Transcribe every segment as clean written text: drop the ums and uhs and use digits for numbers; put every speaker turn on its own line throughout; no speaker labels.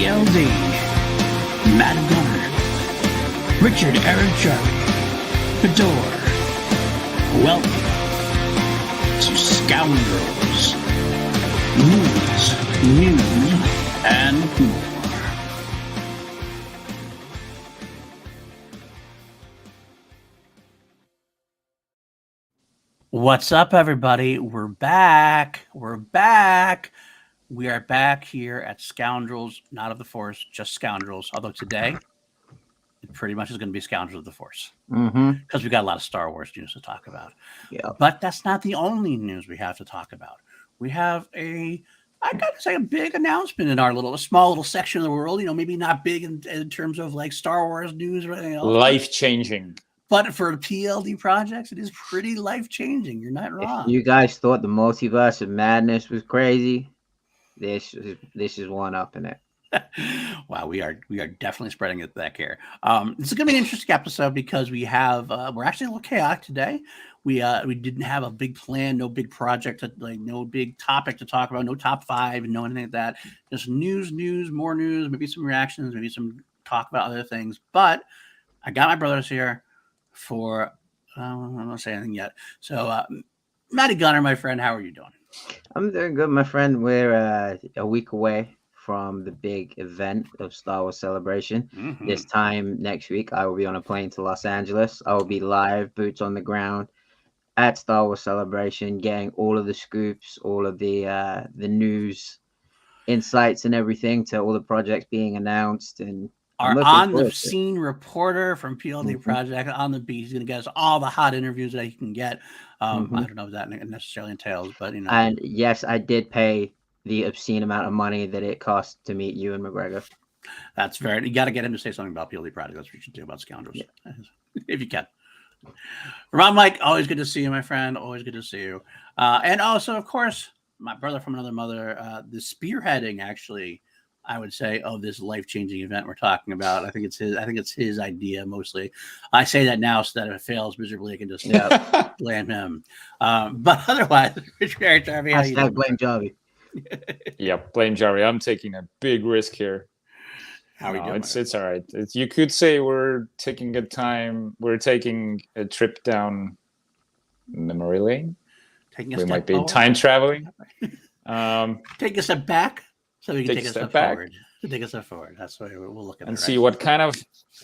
PLD, Matty Gunner, Richard-Erik Jarvi, Bidoor. Welcome to Scoundrels, news, and more. What's up, everybody? We're back. We are back here at Scoundrels, not of the Force, just Scoundrels. Although today, it pretty much is going to be Scoundrels of the Force. Because we got a lot of Star Wars news to talk about.
Yeah.
But that's not the only news we have to talk about. We have a big announcement in a small little section of the world. You know, maybe not big in terms of like Star Wars news or anything else.
Life-changing.
But for PLD projects, it is pretty life-changing. You're not wrong.
If you guys thought the multiverse of madness was crazy, this is one up in it.
Wow, we are definitely spreading it back here. This is going to be an interesting episode because we're actually a little chaotic today. We didn't have a big plan, no big project, no big topic to talk about, no top five, and no anything like that. Just news, more news, maybe some reactions, maybe some talk about other things. But I got my brothers here for I'm not saying anything yet. So, Matty Gunner, my friend, how are you doing?
I'm doing good, my friend. We're a week away from the big event of Star Wars Celebration.
Mm-hmm.
This time next week, I will be on a plane to Los Angeles. I will be live, boots on the ground, at Star Wars Celebration, getting all of the scoops, all of the news, insights, and everything to all the projects being announced. And
our on-the-scene reporter from PLD Project on the beat. He's going to get us all the hot interviews that he can get. I don't know what that necessarily entails, but you know.
And yes, I did pay the obscene amount of money that it cost to meet Ewan McGregor.
That's fair. You got to get him to say something about PLD Project. That's what you should do about Scoundrels, if you can. Ron Mike, always good to see you, my friend. Always good to see you. And also, of course, my brother from another mother, the spearheading, actually, I would say, of this life-changing event we're talking about. I think it's his idea mostly. I say that now so that if it fails miserably, I can just blame him. But otherwise, Richard-Erik Jarvi, how you doing?
Blame Jarvi.
Yeah, blame Jarvi. I'm taking a big risk here.
How are you doing?
It's all right. You could say we're taking a trip down memory lane. We might be time traveling.
Take a step back. So we can take a step forward. Take a step forward. That's why we'll look at it.
And see what kind of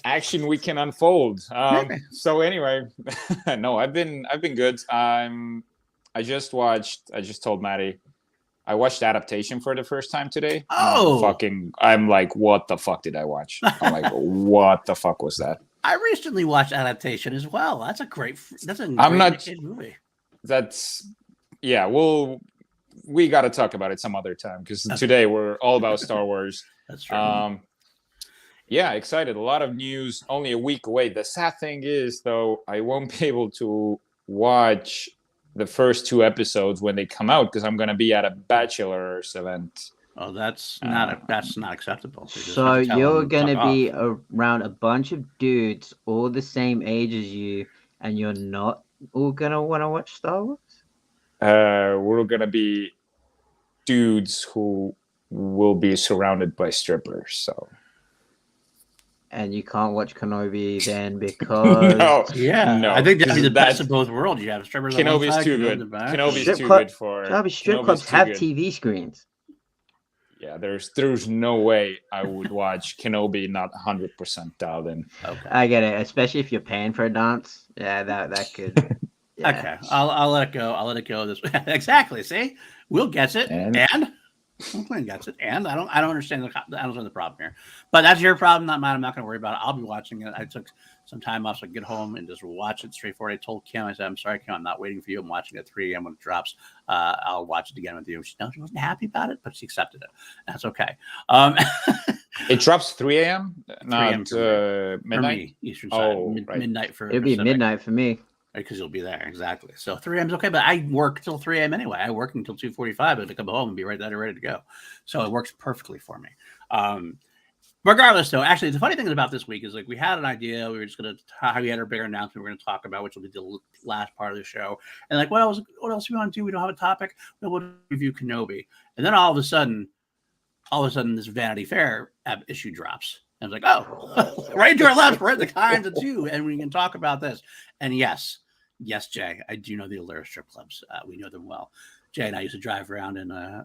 action we can unfold. So anyway, no, I've been good. I just told Matty, I watched Adaptation for the first time today. I'm like, what the fuck did I watch? I'm like, what the fuck was that?
I recently watched Adaptation as well. That's a great movie.
We got to talk about it some other time because today we're all about Star Wars.
That's true.
Yeah, excited. A lot of news. Only a week away. The sad thing is, though, I won't be able to watch the first two episodes when they come out because I'm going to be at a bachelor's event.
Oh, that's not acceptable.
So you're going to be around a bunch of dudes all the same age as you, and you're not all going to want to watch Star Wars?
We're gonna be dudes who will be surrounded by strippers. So,
and you can't watch Kenobi then because
no.
I think that'd be the best of both worlds. You have strippers.
Kenobi's too good. Kenobi's too good for.
Strip clubs have TV screens.
Yeah, there's no way I would watch Kenobi not 100% dialed in.
Okay,
I get it, especially if you're paying for a dance. Yeah, that could. Yeah.
Okay, I'll let it go. I'll let it go. This exactly. See, Will gets it, and Clint gets it, and I don't understand the problem here. But that's your problem, not mine. I'm not going to worry about it. I'll be watching it. I took some time off so I could get home and just watch it straightforward. I told Kim, I said, "I'm sorry, Kim, I'm not waiting for you. I'm watching it at 3 a.m. when it drops. I'll watch it again with you." She wasn't happy about it, but she accepted it. That's okay.
It drops 3 a.m.
Not
midnight
Eastern side.
Right.
Midnight for
it'll be
Pacific.
Midnight for me.
Because you'll be there, exactly. So 3 a.m. is okay, but I work till 3 a.m. anyway. I work until 2:45, but to come home and be right there ready to go. So it works perfectly for me. Regardless, though, actually, the funny thing about this week is like we had an idea. We were just going to, we had our bigger announcement we're going to talk about, which will be the last part of the show. And like, what else do we want to do? We don't have a topic. We'll review Kenobi. And then all of a sudden, all of a sudden this Vanity Fair issue drops. And I was like, oh, right to our left, we're at the kinds of two, and we can talk about this. And yes, Jay, I do know the Allure strip clubs. We know them well. Jay and I used to drive around and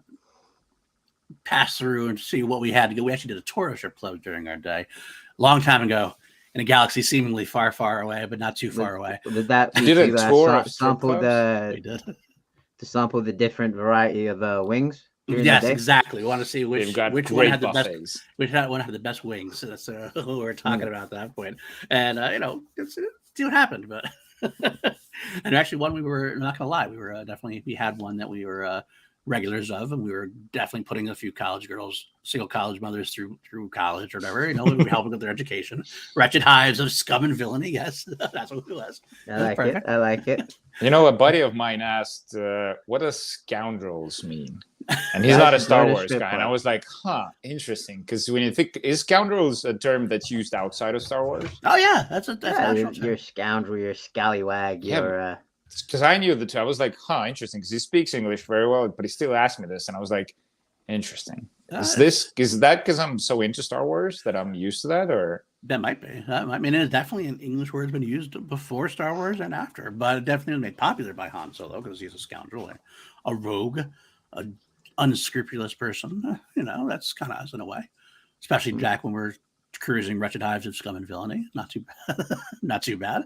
pass through and see what we had to go. We actually did a tour of strip clubs during our day, long time ago, in a galaxy seemingly far, far away, but not too far away.
Did that
did a tour of
sample
We did.
to sample the different variety of wings?
Yes, exactly. We want to see which one had the
buffets.
best, which one had the best wings. So that's what we're talking about at that point. And see what happened. But and actually, one we were not gonna lie, we had one that we were regulars of, and we were definitely putting a few college girls, single college mothers through college or whatever. We were helping with their education. Wretched hives of scum and villainy. Yes, that's what it was.
I like it.
A buddy of mine asked, "What does scoundrels mean?" And he's not a Star Wars guy. And I was like, interesting. Because when you think, is scoundrels a term that's used outside of Star Wars?
Oh yeah, that's
you're a scoundrel, you're a scallywag,
yeah, because I knew the term. I was like, interesting, because he speaks English very well, but he still asked me this, and I was like, interesting. Is that because I'm so into Star Wars that I'm used to that, or
that might be? I mean, it's definitely an English word has been used before Star Wars and after, but it definitely was made popular by Han Solo because he's a scoundrel, a rogue, a unscrupulous person. That's kind of us in a way, especially Jack when we're cruising wretched hives of scum and villainy. Not too bad. Not too bad.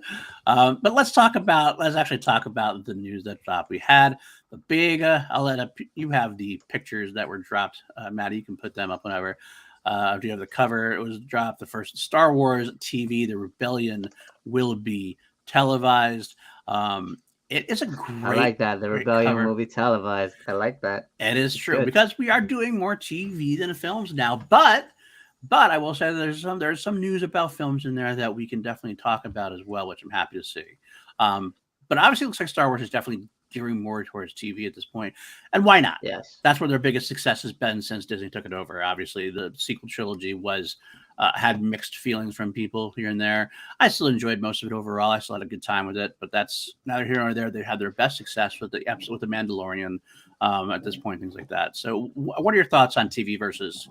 But let's actually talk about the news that dropped. We had the big I'll let you have the pictures that were dropped. Matty, you can put them up whenever. Do you have the cover? It was dropped. The first Star Wars TV, The Rebellion, will be televised. It is a great.
I like that. The Rebellion will be televised. I like that.
It is true because we are doing more TV than films now. But I will say there's some news about films in there that we can definitely talk about as well, which I'm happy to see. But obviously, it looks like Star Wars is definitely gearing more towards TV at this point, and why not?
Yes,
that's where their biggest success has been since Disney took it over. Obviously, the sequel trilogy had mixed feelings from people here and there. I still enjoyed most of it overall. I still had a good time with it, but that's neither here nor there. They had their best success with the episode with the Mandalorian at this point, things like that. So, what are your thoughts on TV versus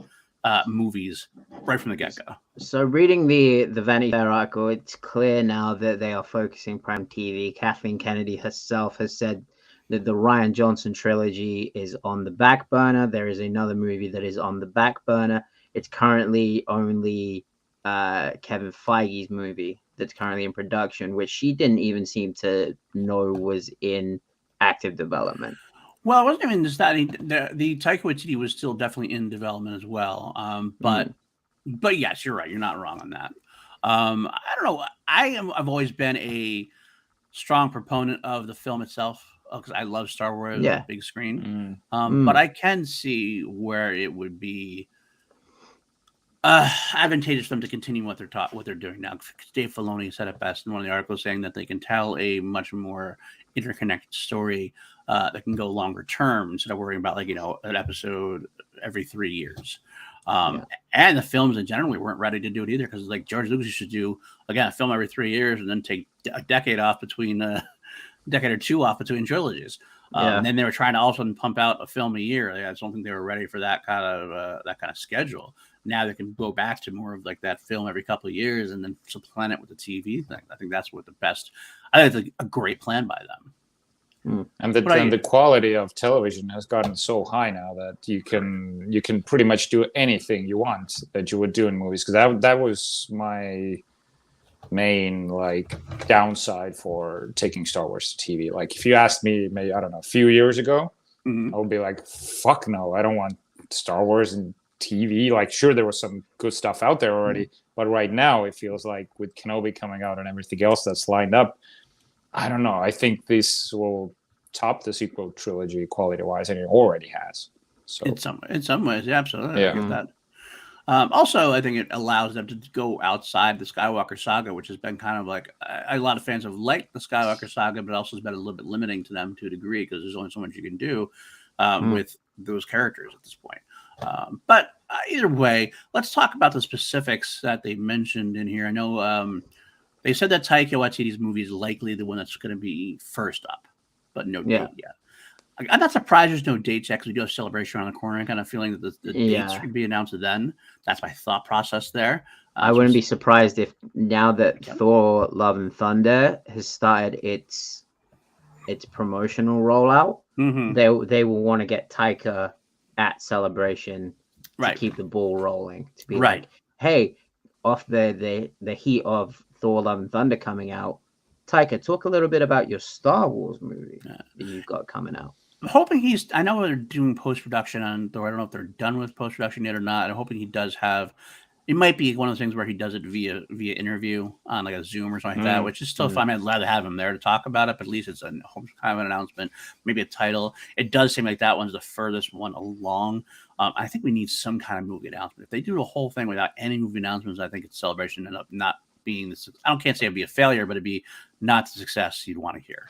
movies right from the get-go?
So reading the Vanity Fair article, it's clear now that they are focusing prime TV. Kathleen Kennedy herself has said that the Rian Johnson trilogy is on the back burner. There is another movie that is on the back burner. It's currently only Kevin Feige's movie that's currently in production, which she didn't even seem to know was in active development.
Well, it wasn't even just that. The Taika Waititi was still definitely in development as well. But yes, you're right. You're not wrong on that. I don't know. I've always been a strong proponent of the film itself because I love Star Wars on the big screen. But I can see where it would be advantageous for them to continue what they're doing now. Dave Filoni said it best in one of the articles, saying that they can tell a much more interconnected story that can go longer term instead of worrying about an episode every 3 years. And the films in general weren't ready to do it either because George Lucas used to do a film every 3 years and then take a decade off between decade or two off between trilogies. And then they were trying to also pump out a film a year. I just don't think they were ready for that kind of schedule. Now they can go back to more of that film every couple of years and then supplant it with the TV thing. I think that's what the best. I think it's a great plan by them.
And the quality of television has gotten so high now that you can pretty much do anything you want that you would do in movies. Because that was my main downside for taking Star Wars to TV. If you asked me, maybe I don't know, a few years ago, I would be like, "Fuck no, I don't want Star Wars and TV." Sure, there was some good stuff out there already, but right now it feels like with Kenobi coming out and everything else that's lined up, I don't know. I think this will top the sequel trilogy quality-wise, and it already has. So
in some ways, yeah, absolutely. I get that. Also, I think it allows them to go outside the Skywalker saga, which has been kind of a lot of fans have liked the Skywalker saga, but also has been a little bit limiting to them to a degree because there's only so much you can do with those characters at this point. But either way, let's talk about the specifics that they mentioned in here. I know they said that Taika Waititi's movie is likely the one that's going to be first up, but no date yet. I'm not surprised there's no dates yet because we do have Celebration around the corner. I kind of feeling that the dates could be announced then. That's my thought process there.
I wouldn't be surprised if now that Thor: Love and Thunder has started its promotional rollout, they will want to get Taika at Celebration to keep the ball rolling. To be like, hey, off the heat of Thor: Love and Thunder coming out, Taika, talk a little bit about your Star Wars movie that you've got coming out.
I'm hoping I know they're doing post-production on Thor. I don't know if they're done with post-production yet or not. I'm hoping he does have, it might be one of those things where he does it via interview on like a Zoom or something like that, which is still fun. I'd rather have him there to talk about it, but at least it's kind of an announcement, maybe a title. It does seem like that one's the furthest one along. I think we need some kind of movie announcement. If they do the whole thing without any movie announcements, I think it's Celebration end up not being this. Can't say it'd be a failure, but it'd be not the success you'd want to hear.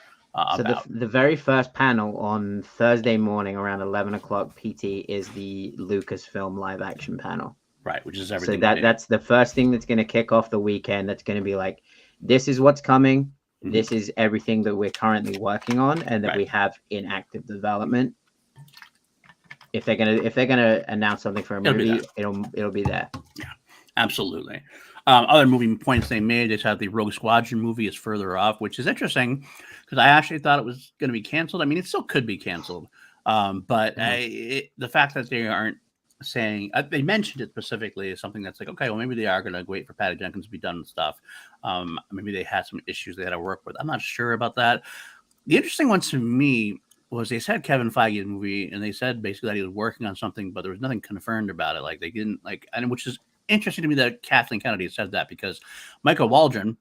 So the very first panel on Thursday morning around 11 o'clock PT is the Lucasfilm live action panel.
Right, which is everything.
So that's the first thing that's going to kick off the weekend. That's going to be like, this is what's coming. This is everything that we're currently working on and that we have in active development. If they're gonna announce something for a movie, it'll be there.
Yeah, absolutely. Other movie points they made, they said the Rogue Squadron movie is further off, which is interesting because I actually thought it was going to be canceled. I mean, it still could be canceled, but the fact that they aren't saying they mentioned it specifically is something that's like, okay, well, maybe they are going to wait for Patty Jenkins to be done and stuff. Maybe they had some issues they had to work with. I'm not sure about that. The interesting one to me was they said Kevin Feige's movie, and they said basically that he was working on something, but there was nothing confirmed about it. Like they didn't and which is interesting to me that Kathleen Kennedy said that because Michael Waldron,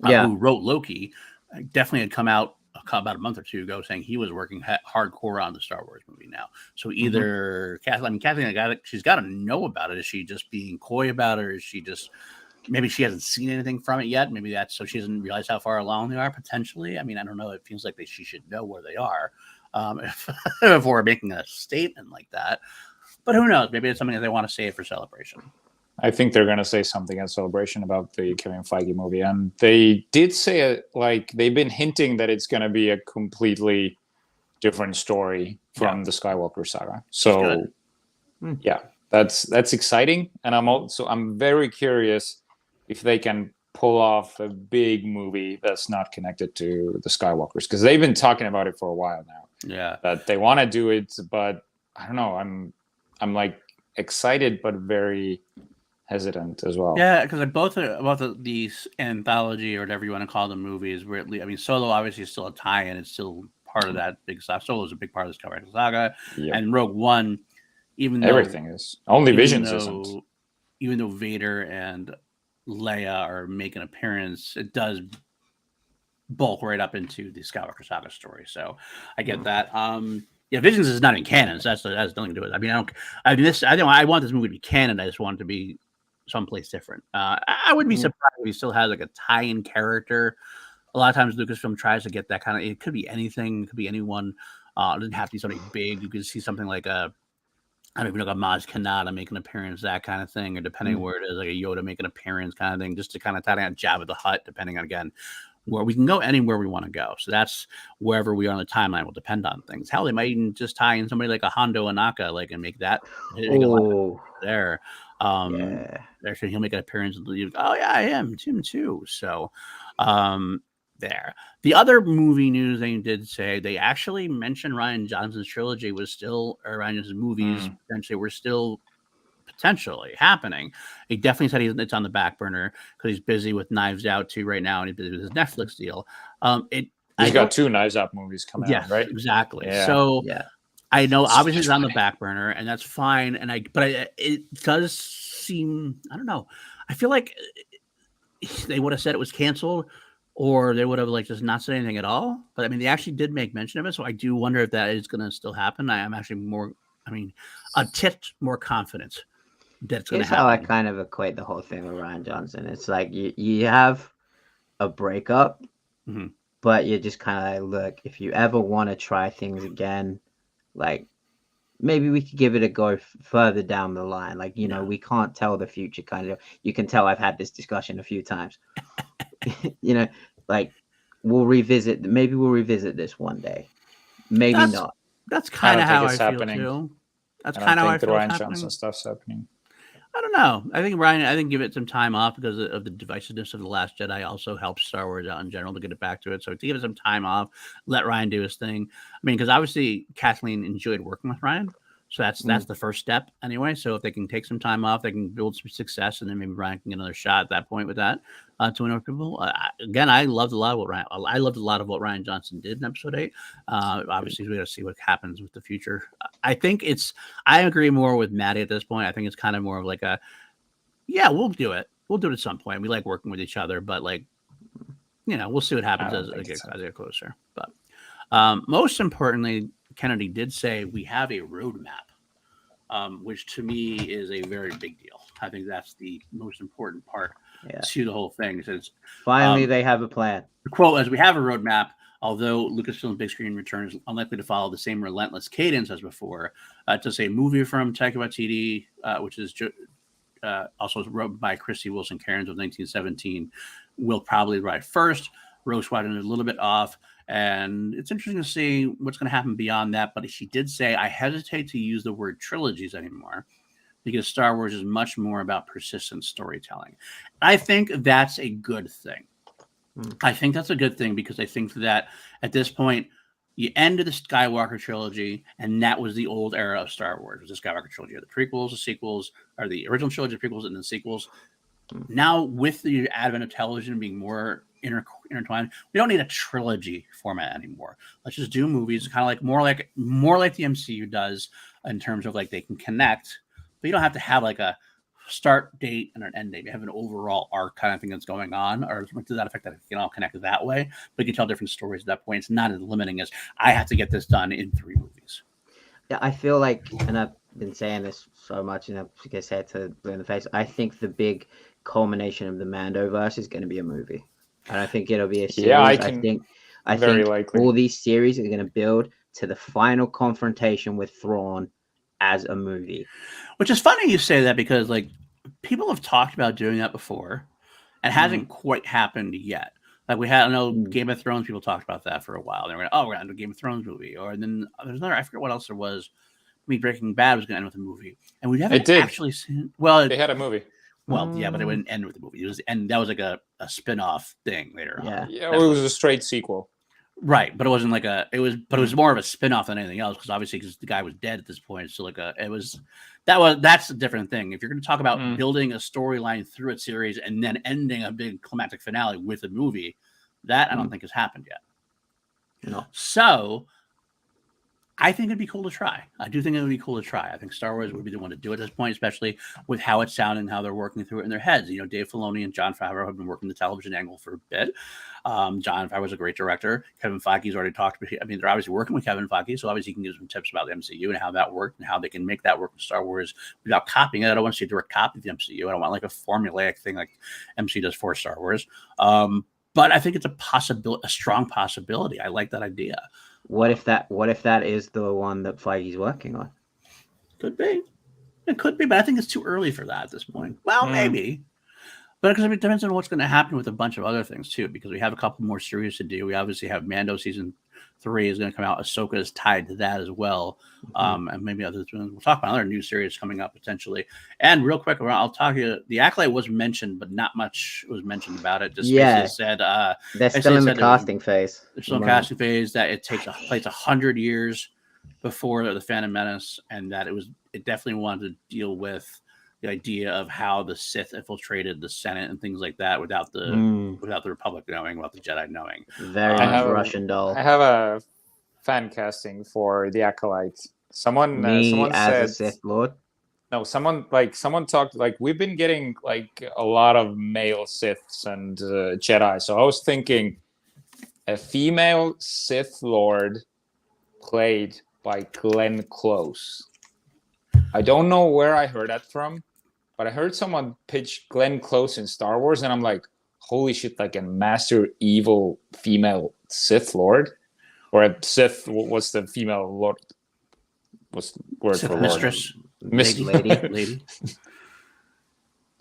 who wrote Loki, definitely had come out about a month or two ago saying he was working hardcore on the Star Wars movie now. So either Kathleen, she's got to know about it. Is she just being coy about it? Or is she just maybe she hasn't seen anything from it yet? Maybe that's so she doesn't realize how far along they are potentially. I mean, I don't know. It feels like she should know where they are if we're making a statement like that. But who knows? Maybe it's something that they want to save for Celebration.
I think they're going to say something at Celebration about the Kevin Feige movie. And they did say it, like they've been hinting that it's going to be a completely different story from the Skywalker saga. So that's exciting. And I'm very curious if they can pull off a big movie that's not connected to the Skywalkers, because they've been talking about it for a while now.
Yeah.
That they want to do it, but I don't know. I'm like excited, but very hesitant as well.
Yeah, because both of these anthology or whatever you want to call them movies, Solo obviously is still a tie-in. It's still part of that big stuff. Solo is a big part of the Skywalker saga, and Rogue One, even though
everything is only Visions isn't.
Even though Vader and Leia are making an appearance, it does bulk right up into the Skywalker saga story. So I get that. Visions is not in canon, so that has nothing to do with it. I mean, I want this movie to be canon. I just want it to be someplace different. I wouldn't be surprised if he still has like a tie-in character. A lot of times Lucasfilm tries to get that kind of, it could be anything, it could be anyone. It doesn't have to be something big. You could see something like I don't even know, like a Maz Kanata make an appearance, that kind of thing, or depending where it is, like a Yoda make an appearance kind of thing, just to kind of tie down Jabba the Hutt, depending on, again, where we can go anywhere we want to go. So that's wherever we are on the timeline will depend on things. Hell, they might even just tie in somebody like a Hondo Anaka, like, and make that there. Actually, he'll make an appearance. Oh yeah, I am Tim too. So there. The other movie news they did say, they actually mentioned Rian Johnson's trilogy was still, or Rian Johnson's movies potentially were still potentially happening. He definitely said it's on the back burner because he's busy with Knives Out too right now, and he's busy with his Netflix deal.
He's got 2 Knives Out movies coming out, right?
Exactly.
Yeah.
So I know obviously it's on the back burner, and that's fine. But it does seem, I don't know. I feel like they would have said it was canceled, or they would have like just not said anything at all. But I mean, they actually did make mention of it, so I do wonder if that is going to still happen. I am actually a tit more confident that it's going to happen.
How I kind of equate the whole thing with Rian Johnson. It's like you have a breakup, but you're just kind of like, look, if you ever want to try things again, like maybe we could give it a go further down the line. Like, we can't tell the future kind of. You can tell I've had this discussion a few times. Like maybe we'll revisit this one day. Maybe not.
That's kind of
think
how I
it's
feel
happening.
too. That's
I
kind of
don't
how I
think the
feel.
Ryan
It's happening.
Johnson stuff's happening.
I don't know. I think Ryan. I think give it some time off because of the divisiveness of the Last Jedi also helps Star Wars out in general to get it back to it. So to give it some time off, let Ryan do his thing. I mean, because obviously Kathleen enjoyed working with Ryan, so that's the first step anyway. So if they can take some time off, they can build some success, and then maybe Ryan can get another shot at that point with that to win over people. Again, I loved a lot of what Ryan Johnson did in Episode 8. Obviously, we got to see what happens with the future. I think I agree more with Matty at this point. I think it's kind of more of like we'll do it. We'll do it at some point. We like working with each other, but we'll see what happens as they get closer. But most importantly, Kennedy did say we have a roadmap, which to me is a very big deal. I think that's the most important part to the whole thing. It says,
finally, they have a plan.
The quote, as we have a roadmap, although Lucasfilm's big screen return is unlikely to follow the same relentless cadence as before, to say a movie from Taika Waititi, which is also wrote by Christy Wilson Cairns of 1917, will probably ride first. Rogue Squadron is a little bit off. And it's interesting to see what's going to happen beyond that. But she did say, I hesitate to use the word trilogies anymore because Star Wars is much more about persistent storytelling. I think that's a good thing. I think that's a good thing because I think that at this point, you ended the Skywalker trilogy, and that was the old era of Star Wars. It was the Skywalker trilogy, the prequels, the sequels, or the original trilogy, the prequels, and the sequels. Now, with the advent of television being more intertwined, we don't need a trilogy format anymore. Let's just do movies, kind of like more like the MCU does in terms of like they can connect, but you don't have to have like a start date and an end date. You have an overall arc kind of thing that's going on, or to that effect that it can all connect that way. But you can tell different stories at that point. It's not as limiting as I have to get this done in 3 movies.
Yeah, I feel like, and I've been saying this so much, and I guess I had to blue in the face. I think the big culmination of the Mandoverse is going to be a movie. I don't think it'll be a series.
Yeah,
I think
likely.
all these series are going to build to the final confrontation with Thrawn as a movie.
Which is funny you say that because like people have talked about doing that before and hasn't quite happened yet. Like I know Game of Thrones people talked about that for a while. They were we're going to do a Game of Thrones movie. Or then there's another, I forget what else there was. Breaking Bad was going to end with a movie. And we haven't actually seen they
had a movie.
Well, yeah, but it wouldn't end with the movie. That was like a spin-off thing later on.
Yeah, it was a straight sequel.
Right, but it wasn't like it was more of a spin-off than anything else because obviously because the guy was dead at this point. So that's a different thing. If you're going to talk about building a storyline through a series and then ending a big climactic finale with a movie, that I don't think has happened yet.
No.
So I think it'd be cool to try. I do think it would be cool to try. I think Star Wars would be the one to do it at this point, especially with how it's sounding and how they're working through it in their heads. You know, Dave Filoni and Jon Favreau have been working the television angle for a bit. Jon Favreau's a great director. Kevin Feige's already talked. I mean, they're obviously working with Kevin Feige, so obviously he can give some tips about the MCU and how that worked and how they can make that work with Star Wars without copying it. I don't want to see a direct copy of the MCU. I don't want like a formulaic thing like MCU does for Star Wars. But I think it's a strong possibility. I like that idea.
What if that is the one that Feige's working on?
Could be. It could be, but I think it's too early for that at this point. Well, maybe. But because it depends on what's going to happen with a bunch of other things, too, because we have a couple more series to do. We obviously have Mando Season 3 is going to come out. Ahsoka is tied to that as well. And maybe others. We'll talk about another new series coming up potentially. And real quick, I'll talk to you. The Acolyte was mentioned, but not much was mentioned about it. Just basically said
they're still in the casting phase.
They're still in the casting phase. That it takes place 100 years before the Phantom Menace, and that it definitely wanted to deal with the idea of how the Sith infiltrated the Senate and things like that without the Republic knowing, without the Jedi knowing.
Very much Russian doll.
I have a fan casting for the Acolyte. Someone
as
said,
a Sith Lord.
No, someone talked like we've been getting like a lot of male Siths and Jedi. So I was thinking a female Sith Lord played by Glenn Close. I don't know where I heard that from, but I heard someone pitch Glenn Close in Star Wars, and I'm like, holy shit, like a master evil female Sith Lord? Or a Sith, what's the female Lord? What's the word
Sith
for
mistress?
Lord?
Lady.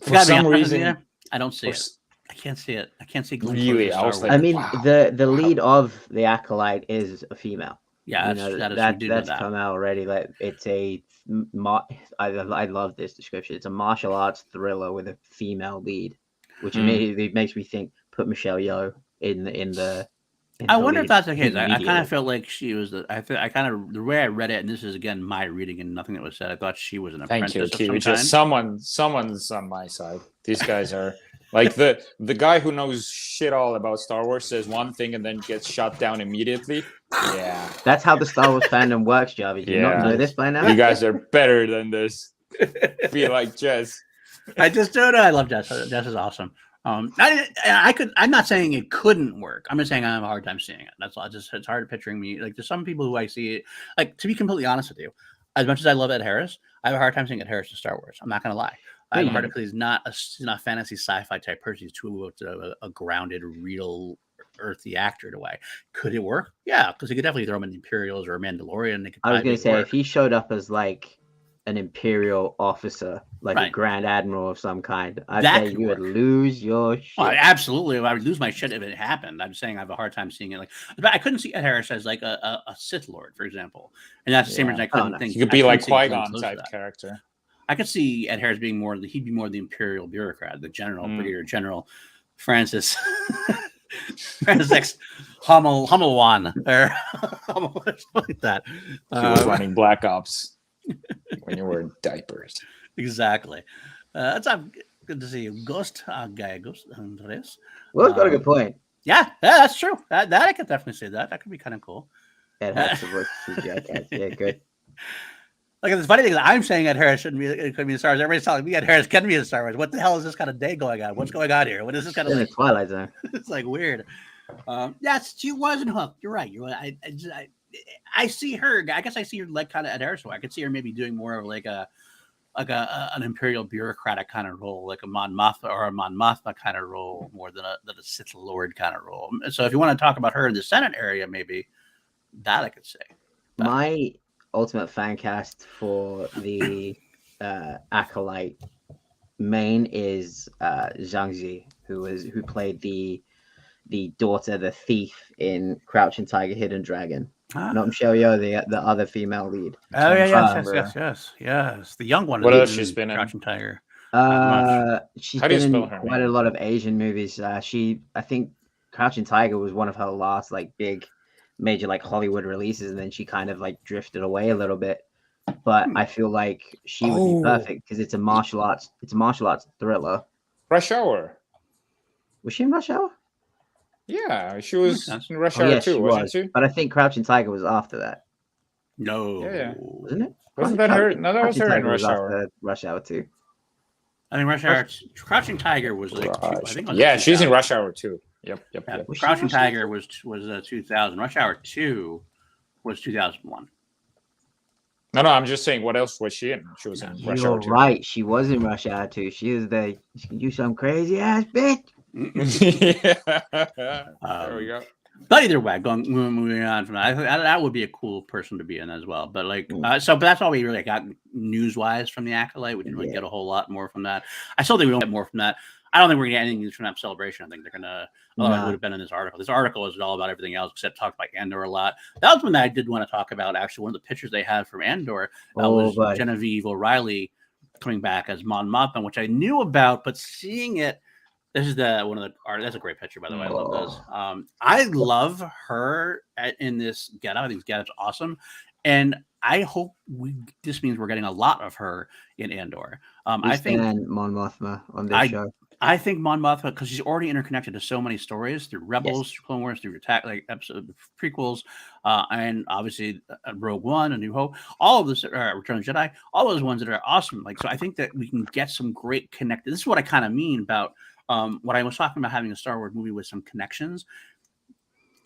For some reason,
I don't see it. I can't see it. I can't see Glenn
really.
Close in Star Wars.
I mean,
wow.
the lead of the Acolyte is a female.
Yeah,
that's come out already. Like it's I love this description. It's a martial arts thriller with a female lead, which immediately makes me think put Michelle Yeoh in the.
I wonder if that's the case. I kind of felt like she was the way I read it, and this is again my reading and nothing that was said. I thought she was an apprentice of some kind.
Someone's on my side. These guys are like the guy who knows shit all about Star Wars says one thing and then gets shot down immediately. Yeah,
that's how the Star Wars fandom works, Jarvi. Do you not know this by now?
You guys are better than this. Feel like Jess.
I just don't know. I love Jess. Jess is awesome. I'm not saying it couldn't work. I'm just saying I have a hard time seeing it. That's all. It's hard picturing me. Like there's some people who I see it. Like to be completely honest with you, as much as I love Ed Harris, I have a hard time seeing Ed Harris in Star Wars. I'm not gonna lie. I have a hard time because he's not a fantasy sci-fi type person. He's too a grounded, real, earthy actor in a way. Could it work? Yeah, because he could definitely throw him in the Imperials or a Mandalorian.
I was gonna say if he showed up as like an Imperial officer, like a Grand Admiral of some kind, I'd say you would lose your shit.
Oh, absolutely. I would lose my shit if it happened. I'm saying I have a hard time seeing it. Like, but I couldn't see Ed Harris as like a Sith Lord, for example. And that's the same reason I couldn't think.
He could be like Qui-Gon type character.
I could see Ed Harris being he'd be more the Imperial bureaucrat, the general, Brigadier General Francis Hummelwan, or something like that.
He was running Black Ops when you were in diapers.
Exactly. That's good to see you. Ghost Andres.
Well, that's got a good point.
Yeah, that's true. That I could definitely say that. That could be kind of cool.
Ed Harris versus CGI. Yeah, good.
Like the funny thing is, I'm saying Ed Harris shouldn't be. It could be in Star Wars. Everybody's telling me Ed Harris can be in Star Wars. What the hell is this kind of day going on? What's going on here? What is this kind of
like Twilight Zone?
It's like weird. Yes, she wasn't hooked. You're right. I see her. I guess I see her like kind of Ed Harris. I could see her maybe doing more of like an Imperial bureaucratic kind of role, like a Mon Mothma kind of role, more than a Sith Lord kind of role. So if you want to talk about her in the Senate area, maybe that I could say. But
my ultimate fan cast for the Acolyte main is Zhang Zi, who played the daughter, the thief in Crouching Tiger, Hidden Dragon. Not Michelle Yeoh, the other female lead.
Oh yes. The young one.
What else she's been in?
Crouching Tiger.
She's been in quite a lot of Asian movies. I think Crouching Tiger was one of her last like big major like Hollywood releases, and then she kind of like drifted away a little bit. But I feel like she would be perfect because it's a martial arts thriller.
Rush Hour.
Was she in Rush Hour?
Yeah, she was in Rush Hour too, wasn't she?
But I think Crouching Tiger was after that.
No.
Yeah.
Wasn't it?
Wasn't that her? No, that was her in Rush Hour.
Rush Hour 2.
I think Rush Hour. Crouching Tiger was like. I think
she's in Rush Hour 2. Yep.
Crouching Tiger was 2000. Rush Hour 2 was 2001.
No, I'm just saying. What else was she in? She was in Rush Hour 2.
Right, she was in Rush Hour 2. She was you some crazy ass bitch.
There we go.
But either way, moving on from that, that would be a cool person to be in as well. But like, but that's all we really got news wise from the Acolyte. We didn't really get a whole lot more from that. I still think we don't get more from that. I don't think we're gonna get anything from that celebration. I think they're gonna. Although it would have been in this article. This article is all about everything else except talk about Andor a lot. That was one that I did want to talk about. Actually, one of the pictures they had from Andor was Genevieve O'Reilly coming back as Mon Mothma, which I knew about, but seeing it. This is one of the art. That's a great picture, by the way. I love this. I love her in this getup. I think this getup's awesome, and I hope this means we're getting a lot of her in Andor. I think
Mon Mothma on this show.
I think Mon Mothma, because she's already interconnected to so many stories through Rebels, through Clone Wars, through episode prequels, and obviously Rogue One, A New Hope, all of this, Return of the Jedi, all those ones that are awesome. Like, so I think that we can get some great connected. This is what I kind of mean about. What I was talking about having a Star Wars movie with some connections,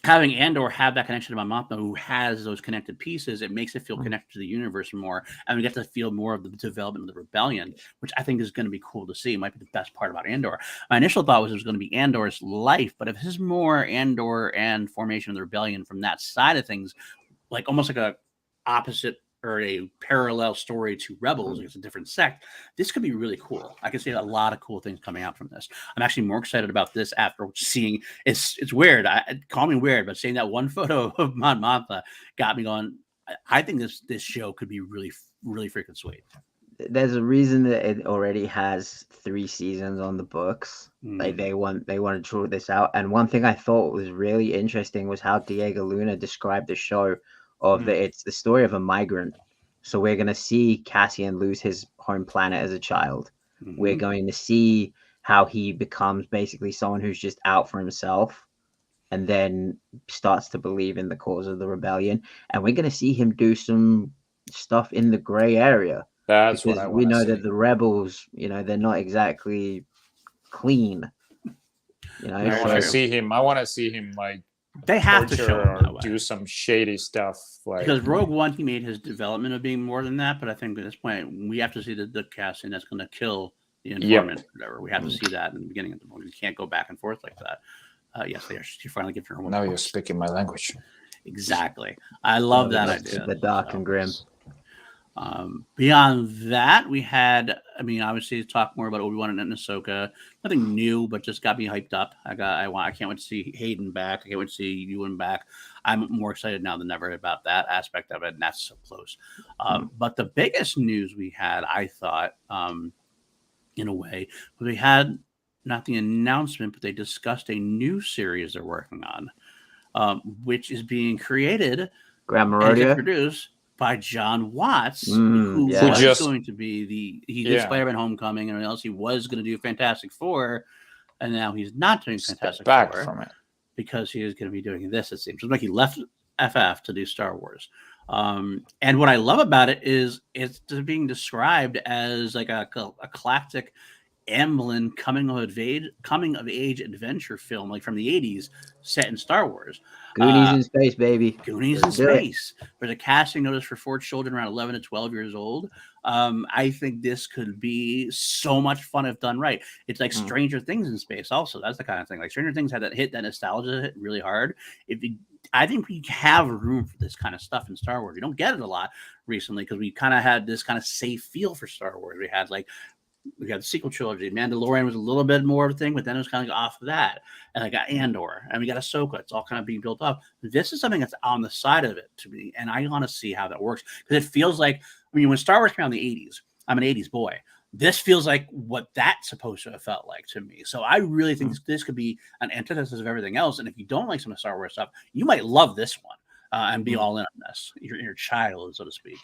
having Andor have that connection to Mon Mothma, who has those connected pieces, it makes it feel connected to the universe more, and we get to feel more of the development of the rebellion, which I think is going to be cool to see. It might be the best part about Andor. My initial thought was it was going to be Andor's life, but if this is more Andor and formation of the rebellion from that side of things, like almost like a opposite or a parallel story to Rebels. It's a different sect. This could be really cool. I can see a lot of cool things coming out from this. I'm actually more excited about this after seeing. It's weird. Call me weird, but seeing that one photo of Mon Mothma got me going. I think this show could be really freaking sweet.
There's a reason that it already has 3 seasons on the books. Like they want to draw this out. And one thing I thought was really interesting was how Diego Luna described the show of that it's the story of a migrant. So we're going to see Cassian lose his home planet as a child. We're going to see how he becomes basically someone who's just out for himself and then starts to believe in the cause of the rebellion. And we're going to see him do some stuff in the gray area.
That's what I want to see.
We know that the rebels, they're not exactly clean.
I want to see him. I want to see him like
they have to show him that way.
Do some shady stuff. Like
because Rogue One, he made his development of being more than that. But I think at this point, we have to see the casting that's going to kill the informant. Whatever, we have to see that in the beginning of the movie. We can't go back and forth like that. Yes, she finally gives her own.
Now you're speaking my language.
Exactly. I love that idea.
The dark and grim.
Beyond that, we had, obviously talk more about Obi-Wan and Ahsoka. Nothing new, but just got me hyped up. I can't wait to see Hayden back. I can't wait to see Ewan back. I'm more excited now than ever about that aspect of it, and that's so close. But the biggest news we had, I thought, in a way, we had not the announcement, but they discussed a new series they're working on, which is being created and produced by John Watts, who was going to be he did Spider-Man Homecoming and everything else. He was going to do Fantastic Four, and now he's not doing Fantastic Four
from it
because he is going to be doing this. It seems like he left FF to do Star Wars. And what I love about it is it's being described as like a classic Amblin coming of age adventure film, like from the 80s, set in Star Wars.
Goonies in space, baby.
Goonies in space. There's a casting notice for 4 children around 11 to 12 years old. I think this could be so much fun if done right. It's like Stranger Things in space also. That's the kind of thing. Like Stranger Things had that nostalgia hit really hard. I think we have room for this kind of stuff in Star Wars. We don't get it a lot recently because we kind of had this kind of safe feel for Star Wars. We had the sequel trilogy. Mandalorian was a little bit more of a thing, but then it was kind of off of that. And I got Andor, and we got Ahsoka. It's all kind of being built up. This is something that's on the side of it to me, and I want to see how that works because it feels like when Star Wars came out in the 80s, I'm an 80s boy. This feels like what that's supposed to have felt like to me. So I really think this could be an antithesis of everything else. And if you don't like some of Star Wars stuff, you might love this one and be all in on this. Your child, so to speak.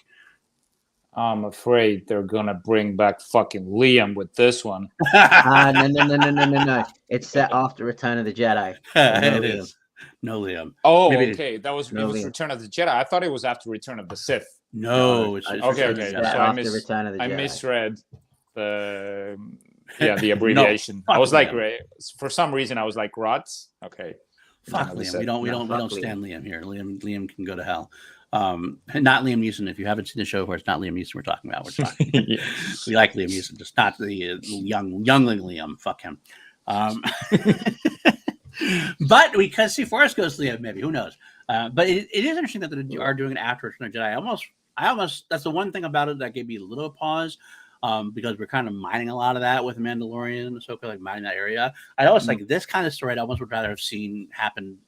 I'm afraid they're gonna bring back fucking Liam with this one.
No. It's set after Return of the Jedi.
It is. No Liam.
Oh, okay. That was Return of the Jedi. I thought it was after Return of the Sith.
No, it's
okay. So I misread the abbreviation. I was like, for some reason, I was like, Rots. Okay.
Fuck Liam. We don't stand Liam here. Liam can go to hell. Not Liam Neeson. If you haven't seen the show, where it's not Liam Neeson we're talking about. We like Liam Neeson, just not the youngling Liam. Fuck him. But we can see Forrest Ghost Liam, maybe. Who knows? But it is interesting that they are doing it after Return of the Jedi. I almost that's the one thing about it that gave me a little pause. Because we're kind of mining a lot of that with Mandalorian and Ahsoka, like mining that area. I always like this kind of story. I almost would rather have seen happen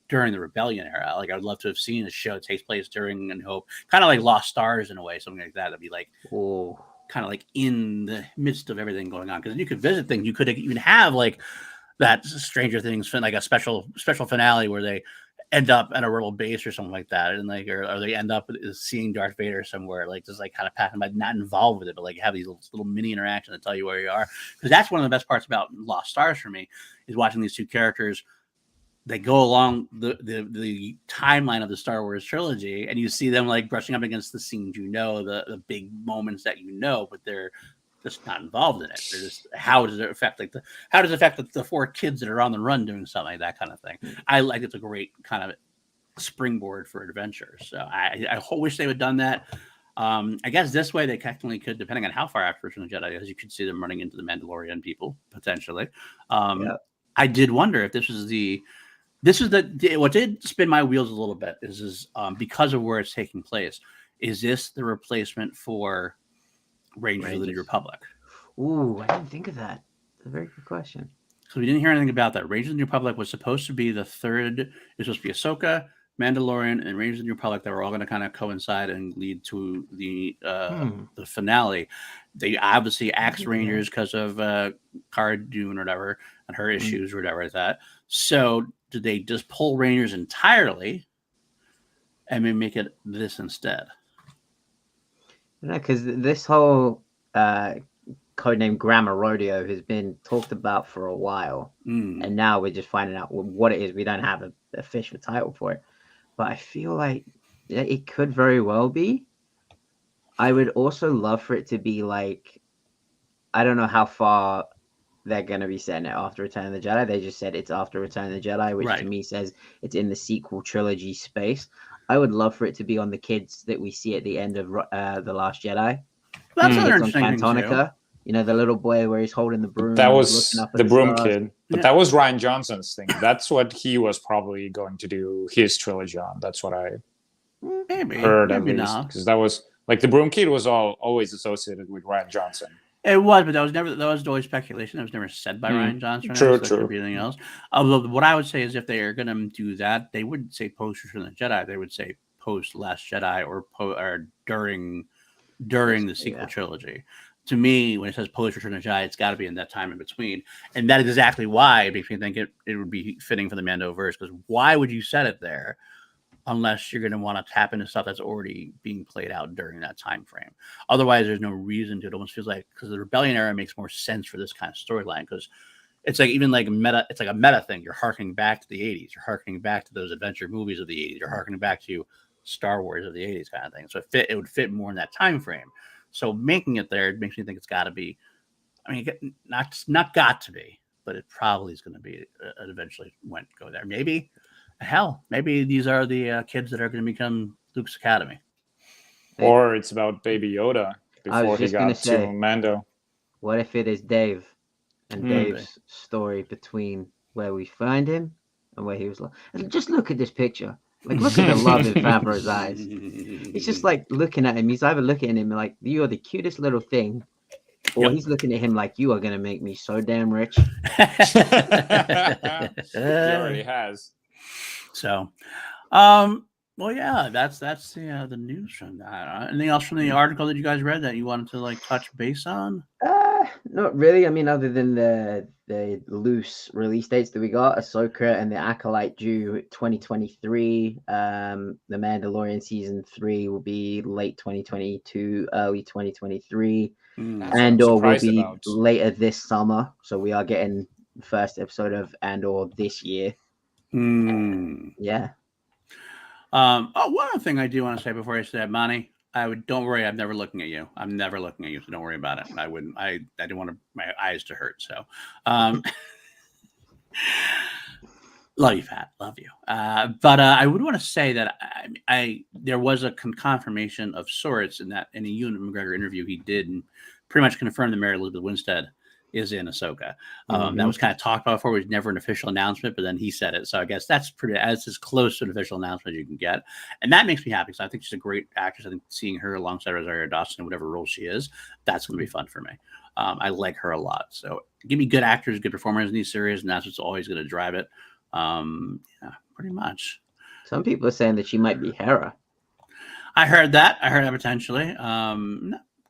during the Rebellion era. Like I would love to have seen a show that takes place during and Hope, kind of like Lost Stars in a way, something like that. That'd be like kind of like in the midst of everything going on. Because you could visit things. You could even have like that Stranger Things, like a special finale where they end up at a rebel base or something like that, and like or they end up seeing Darth Vader somewhere, like just like kind of passing by, not involved with it, but like have these little mini interactions that tell you where you are. Because that's one of the best parts about Lost Stars for me is watching these two characters. They go along the timeline of the Star Wars trilogy, and you see them like brushing up against the scenes, the big moments that but they're just not involved in it. They're just how does it affect the 4 kids that are on the run doing something like that kind of thing. I like it's a great kind of springboard for adventure. So I wish they would have done that. I guess this way they technically could, depending on how far after Return of the Jedi is, you could see them running into the Mandalorian people potentially. I did wonder if this is what did spin my wheels a little bit is because of where it's taking place. Is this the replacement for Rangers of the New Republic?
Ooh, I didn't think of that. It's a very good question.
So we didn't hear anything about that. Rangers of the New Republic was supposed to be the third. It was supposed to be Ahsoka, Mandalorian, and Rangers of the New Republic that were all going to kind of coincide and lead to the finale. They obviously axed Rangers because of Cara Dune or whatever and her issues or whatever like that. So did they just pull Rangers entirely and maybe make it this instead?
Because this whole codename Grammar Rodeo has been talked about for a while, and now we're just finding out what it is. We don't have an official title for it, but I feel like it could very well be. I would also love for it to be like, I don't know how far they're going to be setting it after Return of the Jedi. They just said it's after Return of the Jedi, which to me says it's in the sequel trilogy space. I would love for it to be on the kids that we see at the end of The Last Jedi.
That's another interesting thing too.
You know, the little boy where he's holding the broom.
That was the broom kid. But
Yeah.
that was Rian Johnson's thing. That's what he was probably going to do his trilogy on. That's what I heard at least. Because that was like the broom kid was always associated with Rian Johnson.
It was, but that was always speculation. It was never said by Rian Johnson.
True.
Everything else. Although what I would say is if they are going to do that, they wouldn't say post Return of the Jedi. They would say post Last Jedi or during the sequel trilogy. To me, when it says post Return of the Jedi, it's got to be in that time in between, and that is exactly why it makes me think it would be fitting for the Mandoverse. Because why would you set it there unless you're going to want to tap into stuff that's already being played out during that time frame? Otherwise, there's no reason to. It almost feels like because the Rebellion era makes more sense for this kind of storyline because it's like even like meta. It's like a meta thing. You're harkening back to the '80s. You're harkening back to those adventure movies of the '80s. You're harkening back to Star Wars of the '80s kind of thing. So it would fit more in that time frame. So making it there, it makes me think it's got to be. I mean, not got to be, but it probably is going to be. It eventually go there. Maybe, hell, maybe these are the kids that are going to become Luke's Academy.
Or it's about Baby Yoda before he got to Mando.
What if it is Dave and Dave's story between where we find him and where he was? And just look at this picture. Like, look at the love in Favreau's eyes. He's just like looking at him. He's either looking at him like, you are the cutest little thing, or he's looking at him like, you are going to make me so damn rich.
He already has.
So, well, yeah, that's the news from that. Anything else from the article that you guys read that you wanted to like touch base on?
Not really. I mean, other than the loose release dates that we got, Ahsoka and the Acolyte due 2023. The Mandalorian season 3 will be late 2022, early 2023. Andor will be later this summer. So we are getting the first episode of Andor this year. Yeah.
One other thing I do want to say before I say that, Manny, don't worry. I'm never looking at you. I'm never looking at you. So don't worry about it. I didn't want my eyes to hurt. So, love you, Pat. Love you. But I would want to say that there was a confirmation of sorts in that in a Ewan McGregor interview he did and pretty much confirmed that Mary Elizabeth Winstead is in Ahsoka. That was kind of talked about before. It was never an official announcement, but then he said it. So I guess that's as close to an official announcement as you can get. And that makes me happy because I think she's a great actress. I think seeing her alongside Rosario Dawson in whatever role she is, that's going to be fun for me. I like her a lot. So give me good actors, good performers in these series, and that's what's always going to drive it. Yeah, pretty much.
Some people are saying that she might be Hera.
I heard that potentially.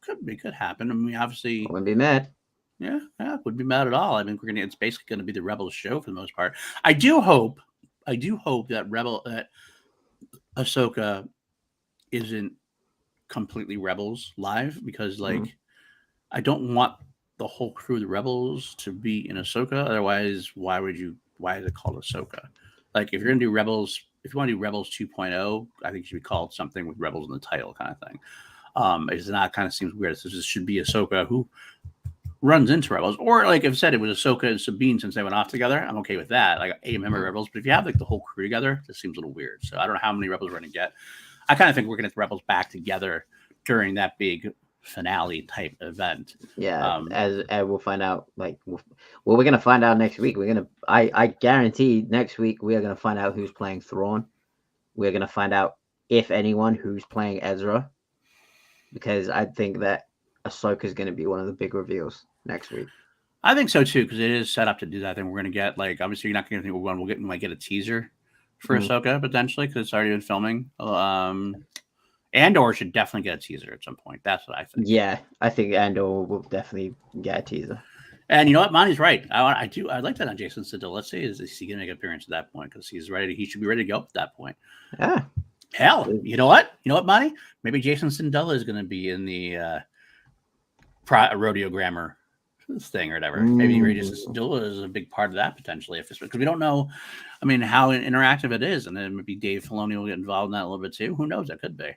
Could happen. I mean, obviously.
I wouldn't be mad.
Yeah, wouldn't be mad at all. I mean, it's basically going to be the Rebels show for the most part. I do hope that Ahsoka isn't completely Rebels live because, like, I don't want the whole crew of the Rebels to be in Ahsoka. Otherwise, why is it called Ahsoka? Like, if you're going to do Rebels, if you want to do Rebels 2.0, I think it should be called something with Rebels in the title kind of thing. It's not kind of seems weird. This should be Ahsoka who runs into Rebels, or like I've said, it was Ahsoka and Sabine since they went off together. I'm okay with that. Like a member of Rebels, but if you have like the whole crew together, this seems a little weird. So I don't know how many Rebels we're going to get. I kind of think we're going to get the Rebels back together during that big finale type event.
Yeah, as we'll find out. Like, we're going to find out next week. I guarantee next week we are going to find out who's playing Thrawn. We're going to find out, if anyone, who's playing Ezra. because I think that Ahsoka is going to be one of the big reveals next week.
I think so too, because it is set up to do that. I think we're going to get obviously you're not going to think we might get a teaser for Ahsoka potentially because it's already been filming. Andor should definitely get a teaser at some point. That's what I think.
Yeah, I think Andor will definitely get a teaser.
And you know what, Monty's right. I'd like that on Jason Segel. Let's see, is he going to make an appearance at that point? Because he's ready. He should be ready to go at that point.
Yeah.
Hell, you know what, Monty? Maybe Jason Segel is going to be in the rodeo grammar thing or whatever. Maybe Jason Segel is a big part of that potentially, because we don't know. I mean, how interactive it is, and then maybe Dave Filoni will get involved in that a little bit too. Who knows? That could be.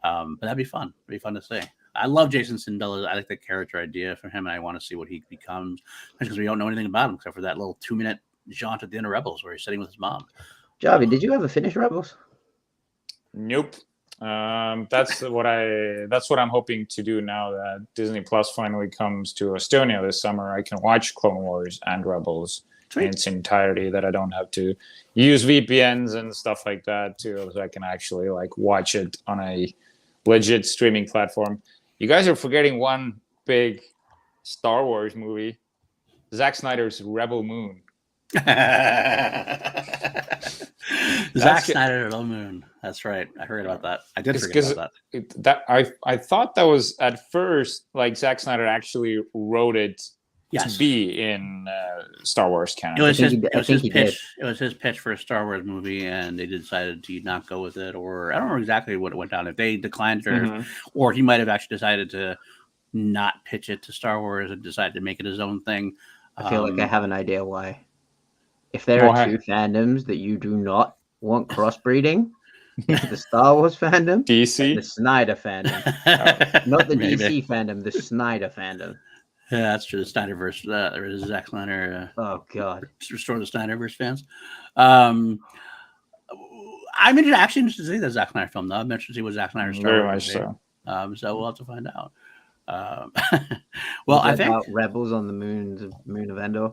But that'd be fun. It'd be fun to see. I love Jason Segel. I like the character idea for him, and I want to see what he becomes because we don't know anything about him except for that little 2-minute jaunt at the end of Rebels where he's sitting with his mom.
Jarvi, did you ever finish Rebels?
Nope. That's what I'm hoping to do now that Disney Plus finally comes to Estonia this summer. I can watch Clone Wars and Rebels in its entirety, that I don't have to use VPNs and stuff like that too, so I can actually watch it on a legit streaming platform. You guys are forgetting one big Star Wars movie, Zack Snyder's Rebel Moon.
Zack Snyder, Rebel Moon. That's right. I heard about that. I did forget about
that. I thought that was at first Zack Snyder actually wrote it to be in Star Wars canon.
It was his pitch for a Star Wars movie, and they decided to not go with it, or I don't know exactly what it went down. If they declined it, or he might have actually decided to not pitch it to Star Wars and decided to make it his own thing.
I feel like I have an idea why. If there are two fandoms that you do not want crossbreeding, the Star Wars fandom,
DC,
the Snyder fandom, not the DC fandom, the Snyder fandom.
Yeah, that's true. The Snyderverse, there is Zack Snyder.
Oh God,
restore the Snyderverse fans. I'm actually interested to see the Zack Snyder film, though. I'm interested to see what Zack Snyder started.
Very much so.
So we'll have to find out. Well, I think
about Rebels on the moon of Endor.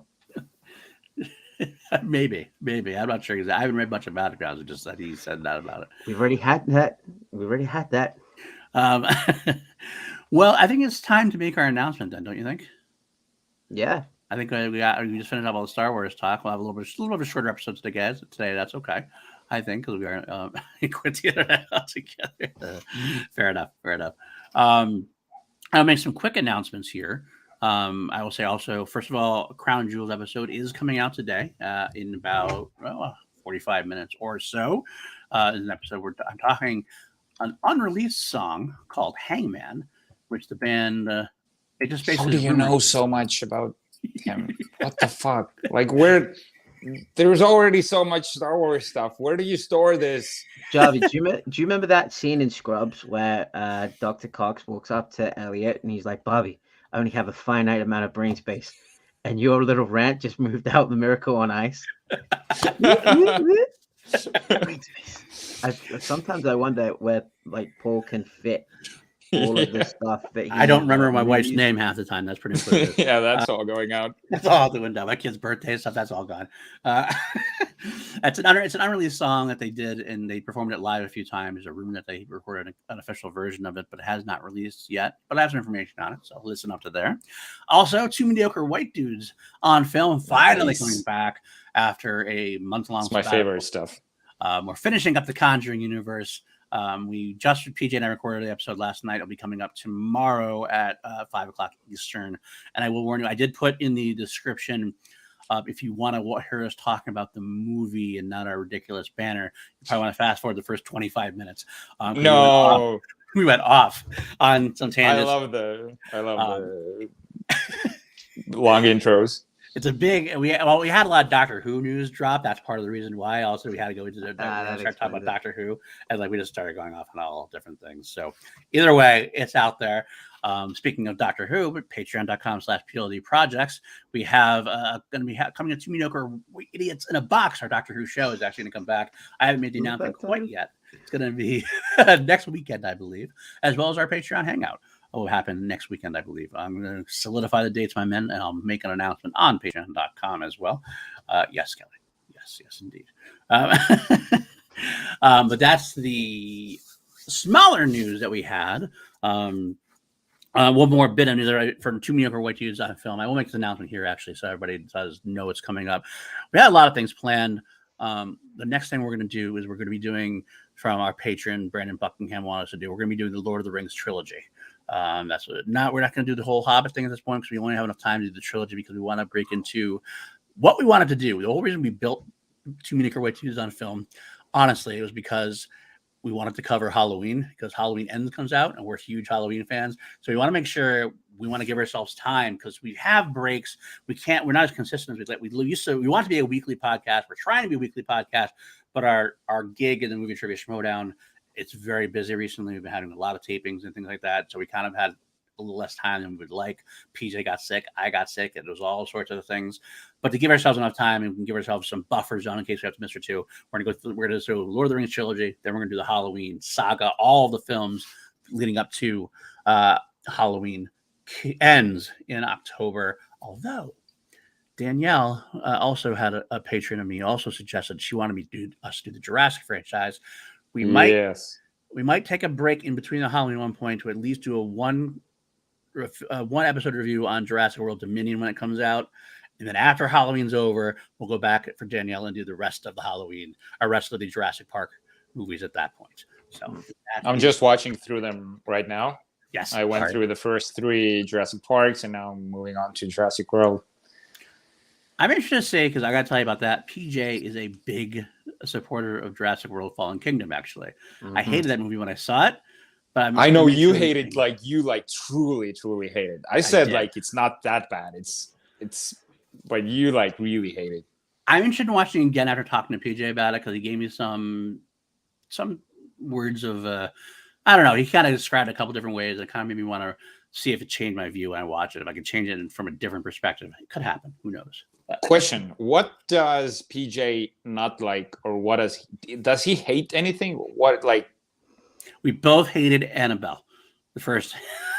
maybe. I'm not sure because I haven't read much about it. Guys, just that he said that about it.
We've already had that.
Well, I think it's time to make our announcement then, don't you think?
Yeah.
I think we just finished up all the Star Wars talk. We'll have a little bit of a shorter episode today. That's okay. I think because we are quit together. Fair enough. I'll make some quick announcements here. I will say also, first of all, Crown Jewels episode is coming out today in about 45 minutes or so. In an episode where I'm talking an unreleased song called Hangman, which the band they just basically.
How do you know so much about him? What the fuck? Where? There's already so much Star Wars stuff. Where do you store this?
Jarvi, do you remember that scene in Scrubs where Dr. Cox walks up to Elliot and he's like, "Bobby, I only have a finite amount of brain space," and your little rant just moved out the Miracle on Ice. Sometimes I wonder where Paul can fit all of this stuff.
I don't remember my wife's name half the time. That's pretty clear.
Yeah, that's all going out.
That's all out the window. My kid's birthday stuff, that's all gone. It's an unreleased song that they did, and they performed it live a few times. There's a rumor that they recorded an official version of it, but it has not released yet. But I have some information on it, so listen up to there. Also, Two Mediocre White Dudes on film, finally coming back after a month-long.
It's my favorite stuff.
We're finishing up the Conjuring universe. We just PJ and I recorded the episode last night. It'll be coming up tomorrow at 5:00 Eastern. And I will warn you, I did put in the description if you want to hear us talking about the movie and not our ridiculous banner, you probably want to fast forward the first 25 minutes.
No,
we went off on some tangents.
I love the long intros.
It's a big. We had a lot of Doctor Who news drop. That's part of the reason why. Also, we had to go into start talking about Doctor Who, and we just started going off on all different things. So, either way, it's out there. Speaking of Doctor Who, patreon.com/PLD projects, we have going to be coming to Two Mediocre Idiots in a Box. Our Doctor Who show is actually going to come back. I haven't made the announcement quite yet. It's going to be next weekend, I believe, as well as our Patreon hangout. Will happen next weekend, I believe. I'm going to solidify the dates, my men, and I'll make an announcement on patreon.com as well. Yes, Kelly. Yes, indeed. But that's the smaller news that we had. One more bit of news from Two Mediocre White Dudes on film. I will make this announcement here, actually, so everybody does know it's coming up. We had a lot of things planned. The next thing we're going to do is we're going to be doing, from our patron Brandon Buckingham wanted us to do, we're going to be doing the Lord of the Rings trilogy. We're not going to do the whole Hobbit thing at this point because we only have enough time to do the trilogy because we want to break into what we wanted to do. The whole reason we built Two Mediocre White Dudes on film, honestly, it was because we wanted to cover Halloween, because Halloween Ends comes out and we're huge Halloween fans. So we want to make sure we want to give ourselves time because we have breaks. We're not as consistent as we used to. We want to be a weekly podcast. We're trying to be a weekly podcast, but our gig in the Movie Trivia Schmodown, it's very busy recently. We've been having a lot of tapings and things like that. So we kind of had a little less time than we would like. PJ got sick. I got sick. It was all sorts of things. But to give ourselves enough time and give ourselves some buffer zone in case we have to miss or two, we're going to do Lord of the Rings trilogy. Then we're going to do the Halloween saga, all the films leading up to Halloween Ends in October. Although Danielle also had a patron of me also suggested she wanted us to do the Jurassic franchise. We might take a break in between the Halloween one point to at least do a one episode review on Jurassic World Dominion when it comes out. And then after Halloween's over, we'll go back for Danielle and do the rest of the Jurassic Park movies at that point. So
I'm just watching through them right now.
Yes.
I went through the first 3 Jurassic Parks and now I'm moving on to Jurassic World.
I'm interested to say, because I got to tell you about that, PJ is a big supporter of Jurassic World Fallen Kingdom, actually. Mm-hmm. I hated that movie when I saw it. But
I know you hated, truly, truly hated. I said, it's not that bad. It's but you, really hate it.
I'm interested in watching it again after talking to PJ about it, because he gave me some words of, I don't know, he kind of described it a couple different ways. It kind of made me want to see if it changed my view when I watch it. If I could change it from a different perspective, it could happen. Who knows?
Question: what does PJ not like, or what does he hate anything? What
We both hated Annabelle, the first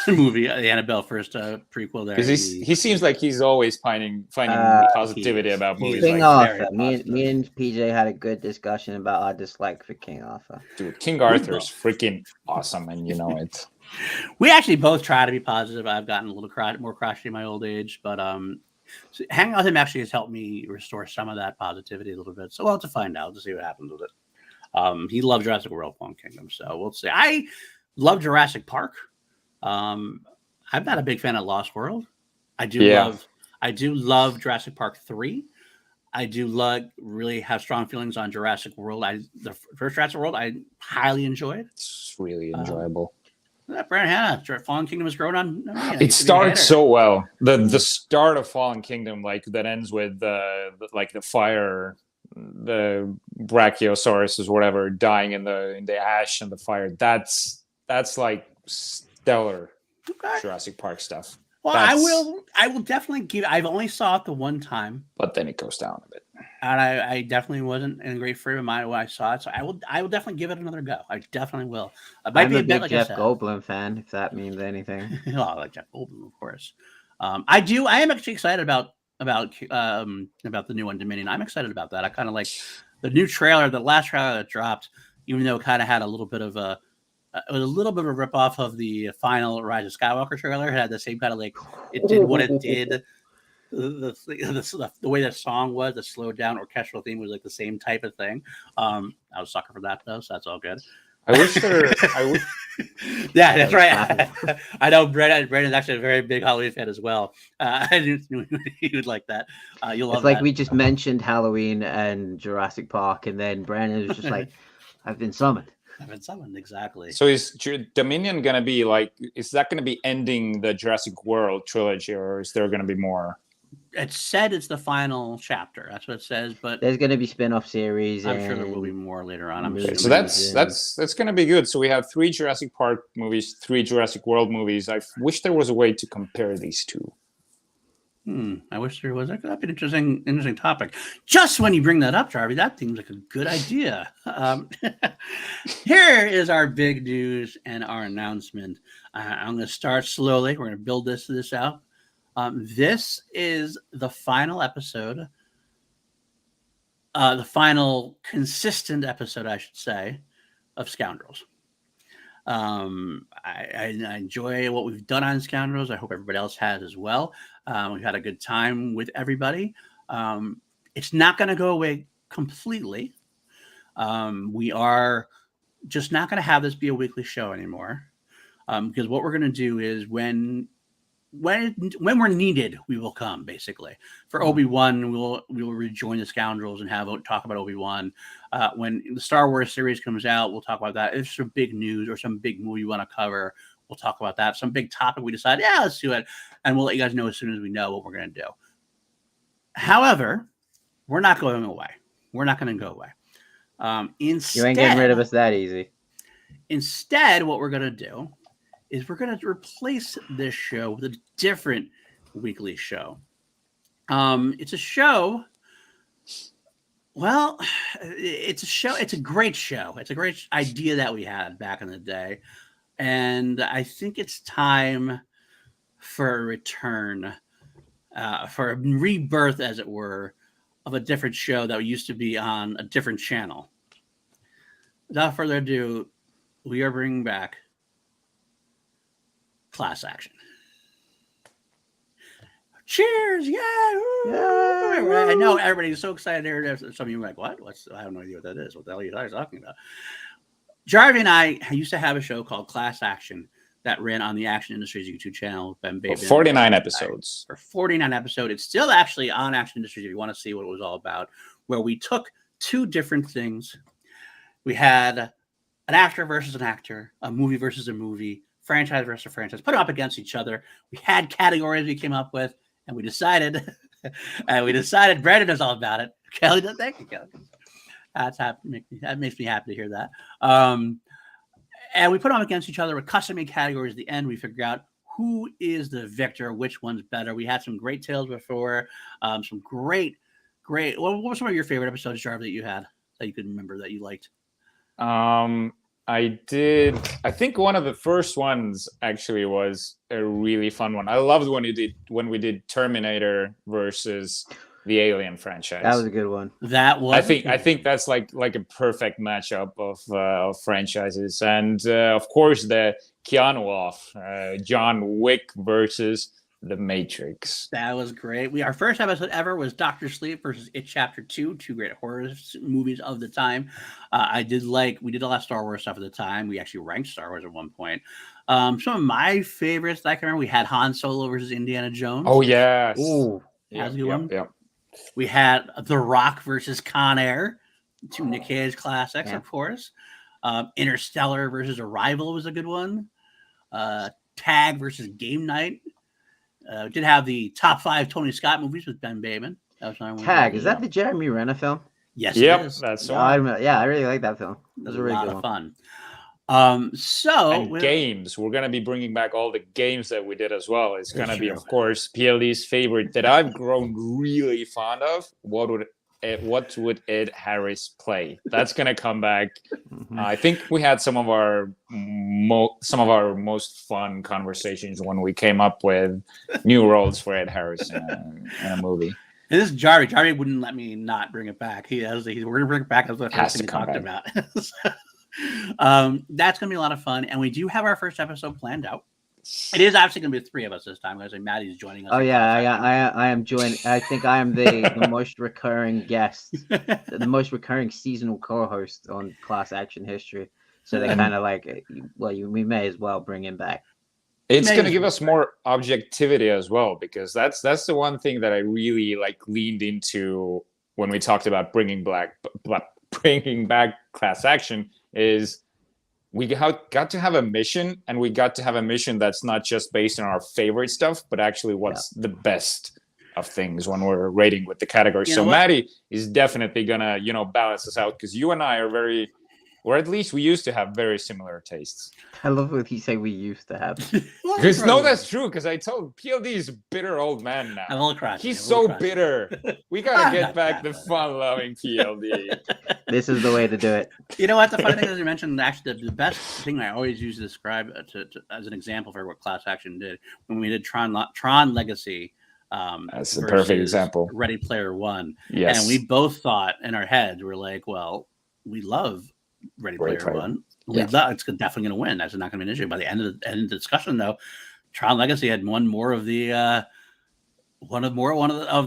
movie, the Annabelle first prequel. There,
because he seems like he's always finding positivity about movies.
King Arthur. Me and PJ had a good discussion about our dislike for King Arthur.
Dude, King Arthur's freaking awesome, and you know it.
We actually both try to be positive. I've gotten a little more crotchety in my old age, but so hanging out with him actually has helped me restore some of that positivity a little bit. So we'll have to find out to see what happens with it. He loved Jurassic World Fallen Kingdom, so we'll see. I love Jurassic Park. I'm not a big fan of Lost World. I do love Jurassic Park 3. I do really have strong feelings on Jurassic World. The first Jurassic World I highly enjoyed.
It's really enjoyable.
Brandon Hannah, Fallen Kingdom is growing on.
It starts so well. The start of Fallen Kingdom, that ends with the fire, the Brachiosaurus or whatever dying in the ash and the fire. That's stellar Jurassic Park stuff.
Well, I will definitely give. I've only saw it the one time,
but then it goes down a bit.
And I definitely wasn't in a great frame of mind when I saw it, so I will definitely give it another go. I definitely will. It might
I'm
be
a big
bit
Jeff Goldblum fan, if that means anything.
Oh, I like Jeff Goldblum, of course. I am actually excited about the new one, Dominion. I'm excited about that. I kind of like the new trailer, the last trailer that dropped, even though it kind of had a little bit of a. It was a little bit of a ripoff of the final Rise of Skywalker trailer. It had the same kind of it did what it did. The way that song was, the slowed down orchestral theme was the same type of thing. I was a sucker for that though, so that's all good.
I wish
Yeah, that's right. I know Brandon's actually a very big Halloween fan as well. I knew he would like that. You'll love
it's
that.
We just mentioned Halloween and Jurassic Park, and then Brandon was just I've been summoned.
Exactly.
So is Dominion going to be is that going to be ending the Jurassic World trilogy, or is there going to be more?
It said it's the final chapter. That's what it says, but
there's going to be spin-off series.
I'm sure there will be more later on.
So that's going to be good. So we have 3 Jurassic Park movies, 3 Jurassic World movies. I wish there was a way to compare these two.
I wish there was. That'd be an interesting topic. Just when you bring that up, Jarvi, that seems like a good idea. Here is our big news and our announcement. I'm going to start slowly. We're going to build this out. This is the final episode, the final consistent episode, I should say, of Scoundrels. I enjoy what we've done on Scoundrels. I hope everybody else has as well. We've had a good time with everybody. It's not going to go away completely. We are just not going to have this be a weekly show anymore. Because what we're going to do is when we're needed, we will come. Basically, for Obi-Wan, we will rejoin the Scoundrels and talk about Obi-Wan. When the Star Wars series comes out, we'll talk about that. If there's some big news or some big movie you want to cover, we'll talk about that. Some big topic we decide, yeah, let's do it, and we'll let you guys know as soon as we know what we're going to do. However, we're not going away. We're not going to go away. Instead,
You ain't getting rid of us that easy.
Instead, what we're going to do is we're going to replace this show with a different weekly show. It's a show. Well, it's a show. It's a great show. It's a great idea that we had back in the day. And I think it's time for a return, for a rebirth, as it were, of a different show that used to be on a different channel. Without further ado, we are bringing back Class Action. Cheers! Yeah! I know everybody's so excited here. Some of you are like, "What? I have no idea what that is. What the hell are you guys talking about?" Jarvi and I used to have a show called Class Action that ran on the Action Industries YouTube channel. Ben Baby.
49 episodes.
For 49 episodes. It's still actually on Action Industries if you want to see what it was all about, where we took two different things. We had an actor versus an actor, a movie versus a movie, franchise versus a franchise, put them up against each other. We had categories we came up with, and we decided, Brandon knows all about it. Kelly does. Thank you, Kelly. That makes me happy to hear that. And we put them against each other with custom-made categories. At the end, we figured out who is the victor, which one's better. We had some great tales before, some great. What were some of your favorite episodes, Jarvis, that you had that you could remember that you liked?
I think one of the first ones actually was a really fun one. I loved when we did Terminator versus the Alien franchise.
That was a good one.
I think that's like a perfect matchup of franchises, and of course the Keanu off John Wick versus The Matrix.
That was great. Our first episode ever was Dr. Sleep versus It Chapter 2, two great horror movies of the time. We did a lot of Star Wars stuff at the time. We actually ranked Star Wars at one point. Some of my favorites that I can remember, we had Han Solo versus Indiana Jones.
Oh, yes.
Ooh, that was a good one.
Yeah.
We had The Rock versus Con Air, two Nick Cage classics, of course. Interstellar versus Arrival was a good one. Tag versus Game Night. Did have the top 5 Tony Scott movies with Ben Bateman. That was
Tag, is that the Jeremy Renner film?
Yes,
yep,
it is.
that's
I really like that film. It was a really
lot
good
of
one.
fun.
Games. We're gonna be bringing back all the games that we did as well. It's gonna be, of course, PLD's favorite that I've grown really fond of. What would Ed Harris play? That's gonna come back. I think we had some of our most fun conversations when we came up with new roles for Ed Harris in a movie.
And this is Jarvi. Jarvi wouldn't let me not bring it back. We're gonna bring it back. That's the first thing we talked about. That's gonna be a lot of fun, and we do have our first episode planned out. It is actually going to be 3 of us this time. Because Matty's joining us.
Oh yeah, I am joining. I think I am the most recurring guest, the most recurring seasonal co-host on Class Action history. So they kind of we may as well bring him back.
It's going to give us more objectivity as well, because that's the one thing that I really leaned into when we talked about bringing back Class Action is. We got to have a mission, and we got to have a mission that's not just based on our favorite stuff, but actually what's the best of things when we're rating with the category. So Matty is definitely gonna, balance us out, because you and I are very, or at least we used to have very similar tastes.
I love what he said we used to have.
Because no, that's true. Because I told PLD is a bitter old man now.
I'm a little crushed.
He's so bitter. We gotta get back the fun-loving PLD.
This is the way to do it.
You know what? The funny thing is, you mentioned actually the best thing I always use to describe as an example for what Class Action did when we did Tron Legacy.
That's a perfect example.
Ready Player One.
Yes.
And we both thought in our heads, we're like, well, we love Ready Player One. It's definitely going to win. That's not going to be an issue. By the end of the discussion, though, Tron Legacy had won more of the one of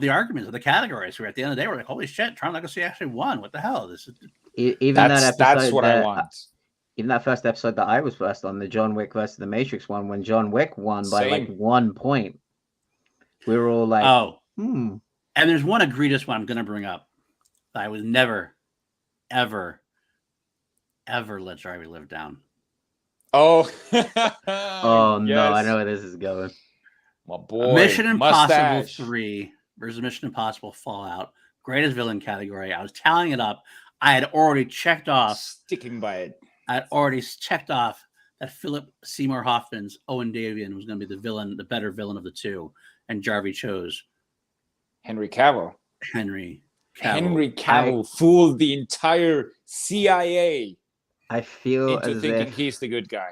the arguments of the categories. Where at the end of the day, we're like, holy shit, Tron Legacy actually won. What the hell? This is
that's what I want.
Even that first episode that I was first on, the John Wick versus the Matrix one, when John Wick won by like 1 point, we were all like,
And there's one egregious one I'm going to bring up that I would never, ever, ever let Jarvi live down.
Oh, no, I know where this is going.
My boy,
Mission Impossible
Mustache.
3 versus Mission Impossible Fallout. Greatest villain category. I was tallying it up. I had already checked off.
Sticking by it.
I had already checked off that Philip Seymour Hoffman's Owen Davian was going to be the villain, the better villain of the two. And Jarvi chose
Henry Cavill.
Henry
Cavill fooled the entire CIA
I feel
into
as
thinking
if
he's the good guy.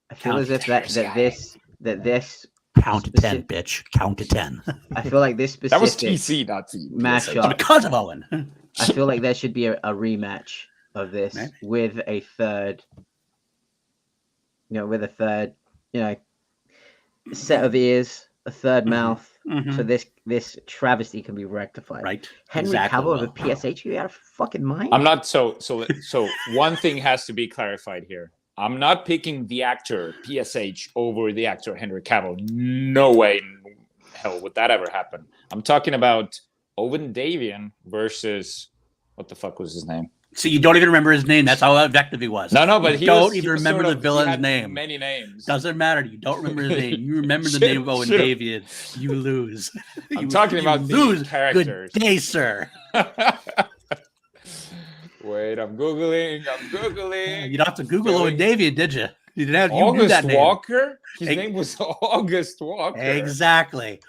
I feel as if this
count to 10, bitch. Count to 10.
I feel like this specific
That was TC, not T.
matchup.
Because of Owen.
I feel like there should be a rematch of this with a third, set of ears, a third mouth, so this travesty can be rectified.
Right.
Henry Cavill of a PSH, you out of fucking mind?
I'm not so one thing has to be clarified here. I'm not picking the actor PSH over the actor Henry Cavill. No way in hell would that ever happen. I'm talking about Owen Davian versus what the fuck was his name?
See, you don't even remember his name. That's how effective he was.
No, but
you don't even remember the villain's name.
Many names.
Doesn't matter. You don't remember his name. You remember the name of Owen Davian. You lose.
I'm talking about these characters.
Good day, sir.
Wait, I'm googling.
You don't have to Google Owen Davian, did you? You didn't have
August
that name.
Walker. His name was August Walker.
Exactly.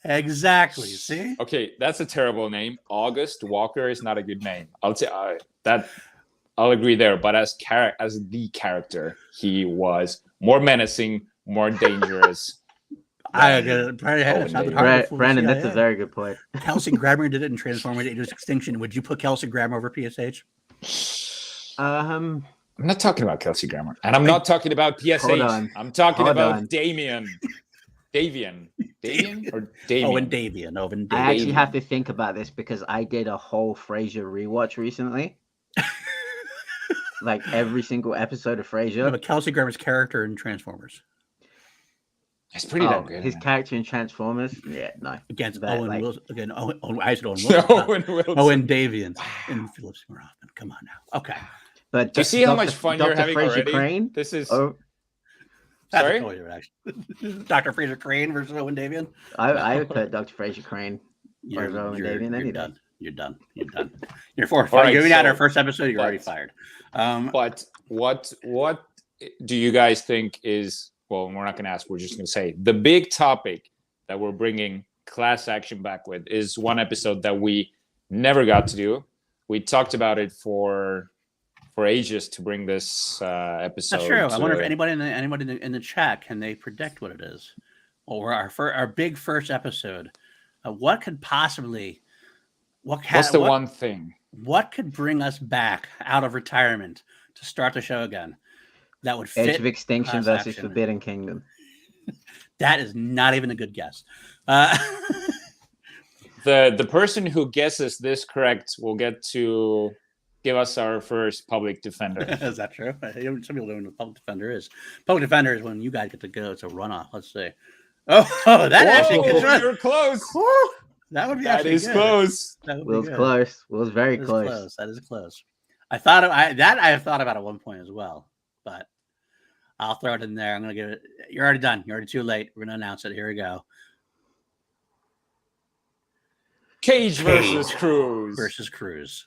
See?
Okay, that's a terrible name. August Walker is not a good name. I'll say that. I'll agree there. But as the character, he was more menacing, more dangerous.
Brandon, that's a very good point.
Kelsey Grammer did it in Transformers: Age of Extinction. Would you put Kelsey Grammer over PSH?
I'm not talking about Kelsey Grammer, and I'm not talking about PSH. I'm talking about Davian or Davian?
Owen Davian.
I actually have to think about this because I did a whole Frasier rewatch recently. Like every single episode of Frasier.
But Kelsey Grammer's character in Transformers.
It's pretty damn good.
His character in Transformers? Yeah, no.
Against
that,
Owen
like...
Wilson. Again, I said Owen Wilson. Owen Davian. And Philip Seymour Hoffman. Come on now. Okay.
But
do you see how much fun you're having already?
Crane?
This is...
Sorry? Dr. Fraser Crane versus Owen Davian?
I would put Dr. Fraser Crane over Owen Davian any day.
You're done. You're four. Right, giving out our first episode, you're already fired.
But what do you guys think is... Well, we're not going to ask. We're just going to say the big topic that we're bringing Class Action back with is one episode that we never got to do. We talked about it for ages to bring this episode.
That's true. I wonder if anybody in the chat can they predict what it is, or our big first episode. What could possibly
what's the one thing?
What could bring us back out of retirement to start the show again? That would fit.
Age of Extinction versus Forbidden Kingdom.
That is not even a good guess.
The person who guesses this correct will get to give us our first public defender.
Is that true? Some people don't know what public defender is. Public defender is when you guys get to go. It's a runoff. Let's see. Oh, that actually gets right.
You're close.
Woo! That would be
that
actually
is
good.
Close.
Will's close. Will's very close.
That is close. I thought about at one point as well, but I'll throw it in there. I'm gonna give it. You're already done. You're already too late. We're gonna announce it. Here we go.
Cage versus
Cruise.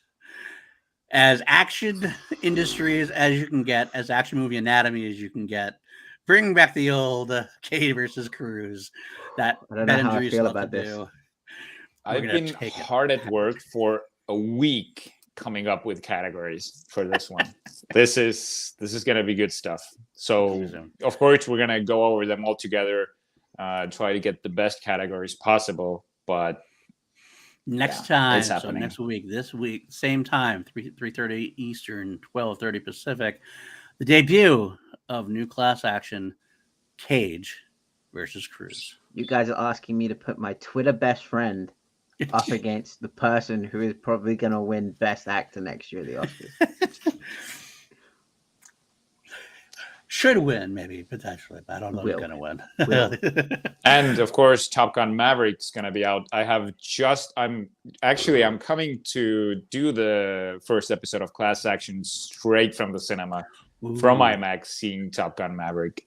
As action industries as you can get, as action movie anatomy as you can get. Bring back the old Cage versus Cruise. That
I don't know how I feel about this.
I've been hard at work for a week coming up with categories for this one. This is going to be good stuff. So, of course, we're going to go over them all together, try to get the best categories possible. But
Next
It's
time, so
happening.
next week, this week, same time, 3:30 Eastern, 12:30 Pacific, the debut of new class action, Cage versus Cruz.
You guys are asking me to put my Twitter best friend up against the person who is probably going to win Best Actor next year at the Oscars.
Should win, maybe, potentially, but I don't know who's
Will.
going to win.
Will.
And of course, Top Gun Maverick's gonna be out. I'm coming to do the first episode of Class Action straight from the cinema, from
Ooh.
IMAX, seeing Top Gun Maverick.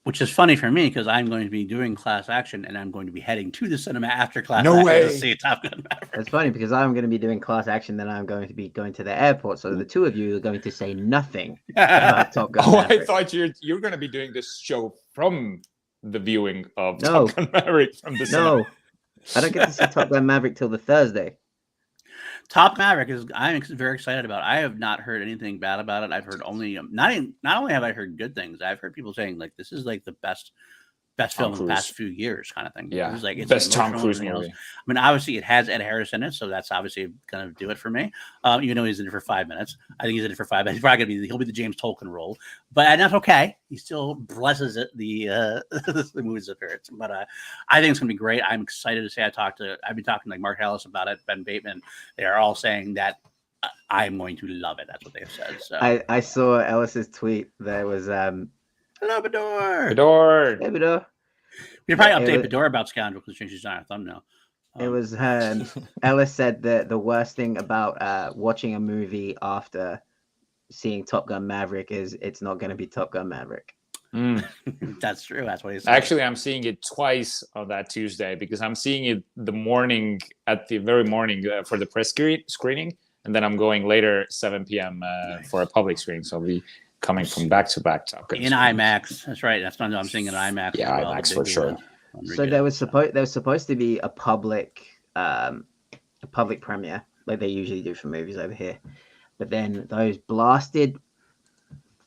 Which is funny for me because I'm going to be doing class action and I'm going to be heading to the cinema after class
No
action
way.
to see Top Gun Maverick.
It's funny because I'm going to be doing class action, then I'm going to be going to the airport. So the two of you are going to say nothing about Top Gun.
Oh, I
Maverick.
thought you're gonna be doing this show from the viewing of
No.
Top Gun Maverick from the cinema.
No, I don't get to see Top Gun Maverick till the Thursday.
Top Maverick I'm very excited about. I have not heard anything bad about it. I've heard only not only have I heard good things. I've heard people saying like this is like the best film in the past few years, kind of thing.
Yeah,
This is like it's
best Tom
emotional
Cruise
and everything
movie.
else. I mean, obviously it has Ed Harris in it, so that's obviously going to do it for me. Even though he's in it for 5 minutes, I think he's in it for 5 minutes. He's probably going to he'll be the James Tolkien role, and that's okay. He still blesses it the movie's appearance. But I think it's going to be great. I'm excited to say I've been talking to like Mark Ellis about it, Ben Bateman. They are all saying that I'm going to love it. That's what they've said. So
I saw Ellis's tweet. There was
hello, Bidoor.
Bidoor.
Hey, Bidoor.
We probably
It
update
was-
Bidoor about Scoundrels because change his on our thumbnail.
It was Ellis said that the worst thing about watching a movie after seeing Top Gun Maverick is it's not going to be Top Gun Maverick.
That's true. That's what he said.
Actually, I'm seeing it twice on that Tuesday because I'm seeing it at the very morning for the press screening, and then I'm going later 7 p.m. For a public screening. So I'll be coming from back to back Top Gun
in IMAX. That's right. That's not. I'm seeing in IMAX.
Yeah,
as well,
IMAX
the
for
big,
sure.
So there was supposed to be a public premiere like they usually do for movies over here, but then those blasted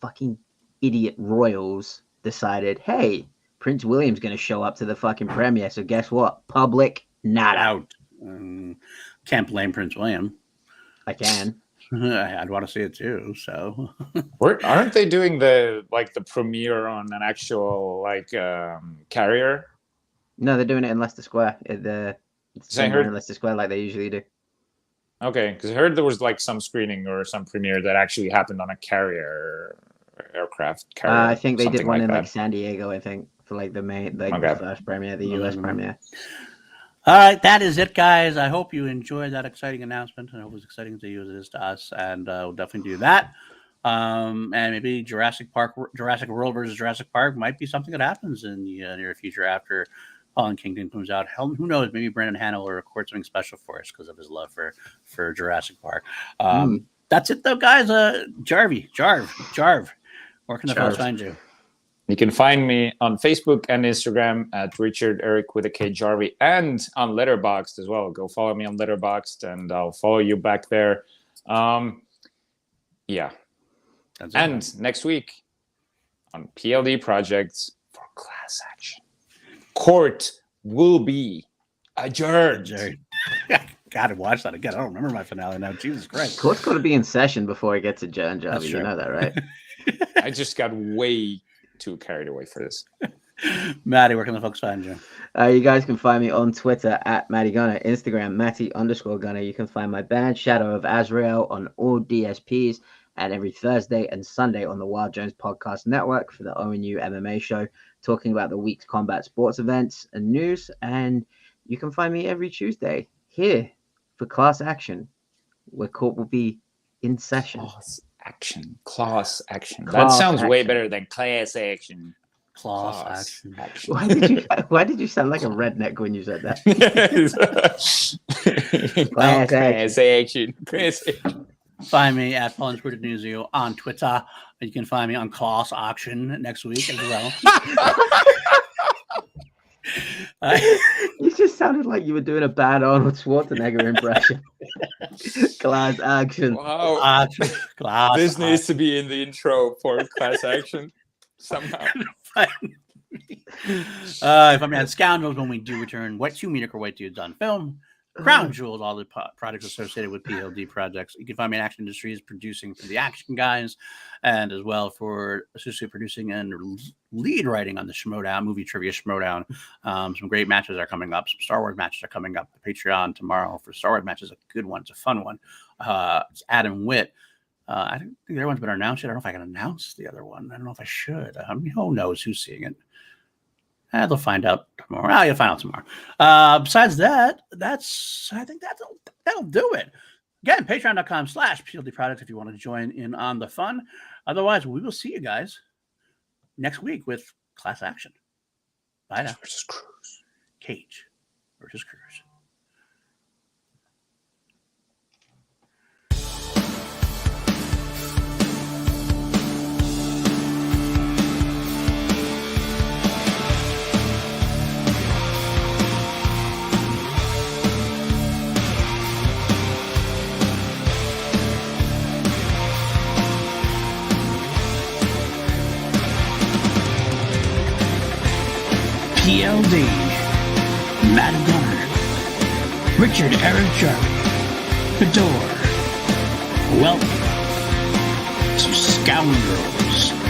fucking idiot royals decided, hey, Prince William's going to show up to the fucking premiere. So guess what? Public not out.
Can't blame Prince William.
I can.
I'd want to see it too. So
Aren't they doing the premiere on an actual carrier?
No, they're doing it in Leicester Square. It's
I heard-
in Leicester Square like they usually do.
Okay, because I heard there was some screening or some premiere that actually happened on a aircraft carrier.
I think they did
something
one in
that.
San Diego. I think for the main the
Okay.
first premiere, the US premiere.
all right, that is it, guys. I hope you enjoyed that exciting announcement. I hope it was exciting to you as it is to us, and we'll definitely do that. And maybe Jurassic World versus Jurassic Park might be something that happens in the near future after Fallen Kingdom comes out. Hell, who knows? Maybe Brandon Hanna will record something special for us because of his love for Jurassic Park. That's it, though, guys. Jarv, where can the folks find you?
You can find me on Facebook and Instagram at Richard-Erik with a K Jarvi, and on Letterboxd as well. Go follow me on Letterboxd, and I'll follow you back there. Yeah.
That's
And
it.
next week on PLD Projects for Class Action, court will be adjourned.
Gotta watch that again. I don't remember my finale now. Jesus Christ.
Court's got to be in session before it gets adjourned,
That's
Jarvi. You
true.
know that, right?
I just got way too carried away for this.
Matty, where can the folks find you?
You guys can find me on Twitter at Matty Gunner, Instagram Matty_Gunner. You can find my band Shadow of Azrael on all DSPs, and every Thursday and Sunday on the Wild Jones Podcast Network for the ONU MMA show, talking about the week's combat sports events and news. And you can find me every Tuesday here for Class Action, where court will be in session.
Class action. That
Class
sounds way
action.
better than class action.
Class action.
Why did you sound like a redneck when you said that?
Class action.
Find me at Paul Unscripted Newsio on Twitter. You can find me on Class Action next week as well.
You just sounded like you were doing a bad Arnold Schwarzenegger impression. Class action.
Wow.
Class
This needs to be in the intro for class action somehow.
If I'm at Scoundrels when we do return, Two Mediocre White Dudes on Film. Crown Jewels, all the projects associated with PLD projects. You can find me in Action Industries producing for the Action Guys, and as well for associate producing and lead writing on the Schmodown, movie trivia Schmodown. Some great matches are coming up. Some Star Wars matches are coming up. The Patreon tomorrow for Star Wars matches, a good one. It's a fun one. It's Adam Witt. I don't think the other one's been announced yet. I don't know if I can announce the other one. I don't know if I should. Who knows who's seeing it? They'll find out tomorrow. You'll find out tomorrow. Besides that, I think that'll do it. Again, patreon.com/PLD Products if you want to join in on the fun. Otherwise, we will see you guys next week with Class Action. Bye now.
Versus Cruz.
Cage versus Cruz. PLD, Matty Gunner, Richard-Erik Jarvi, Bidoor. Welcome to Scoundrels.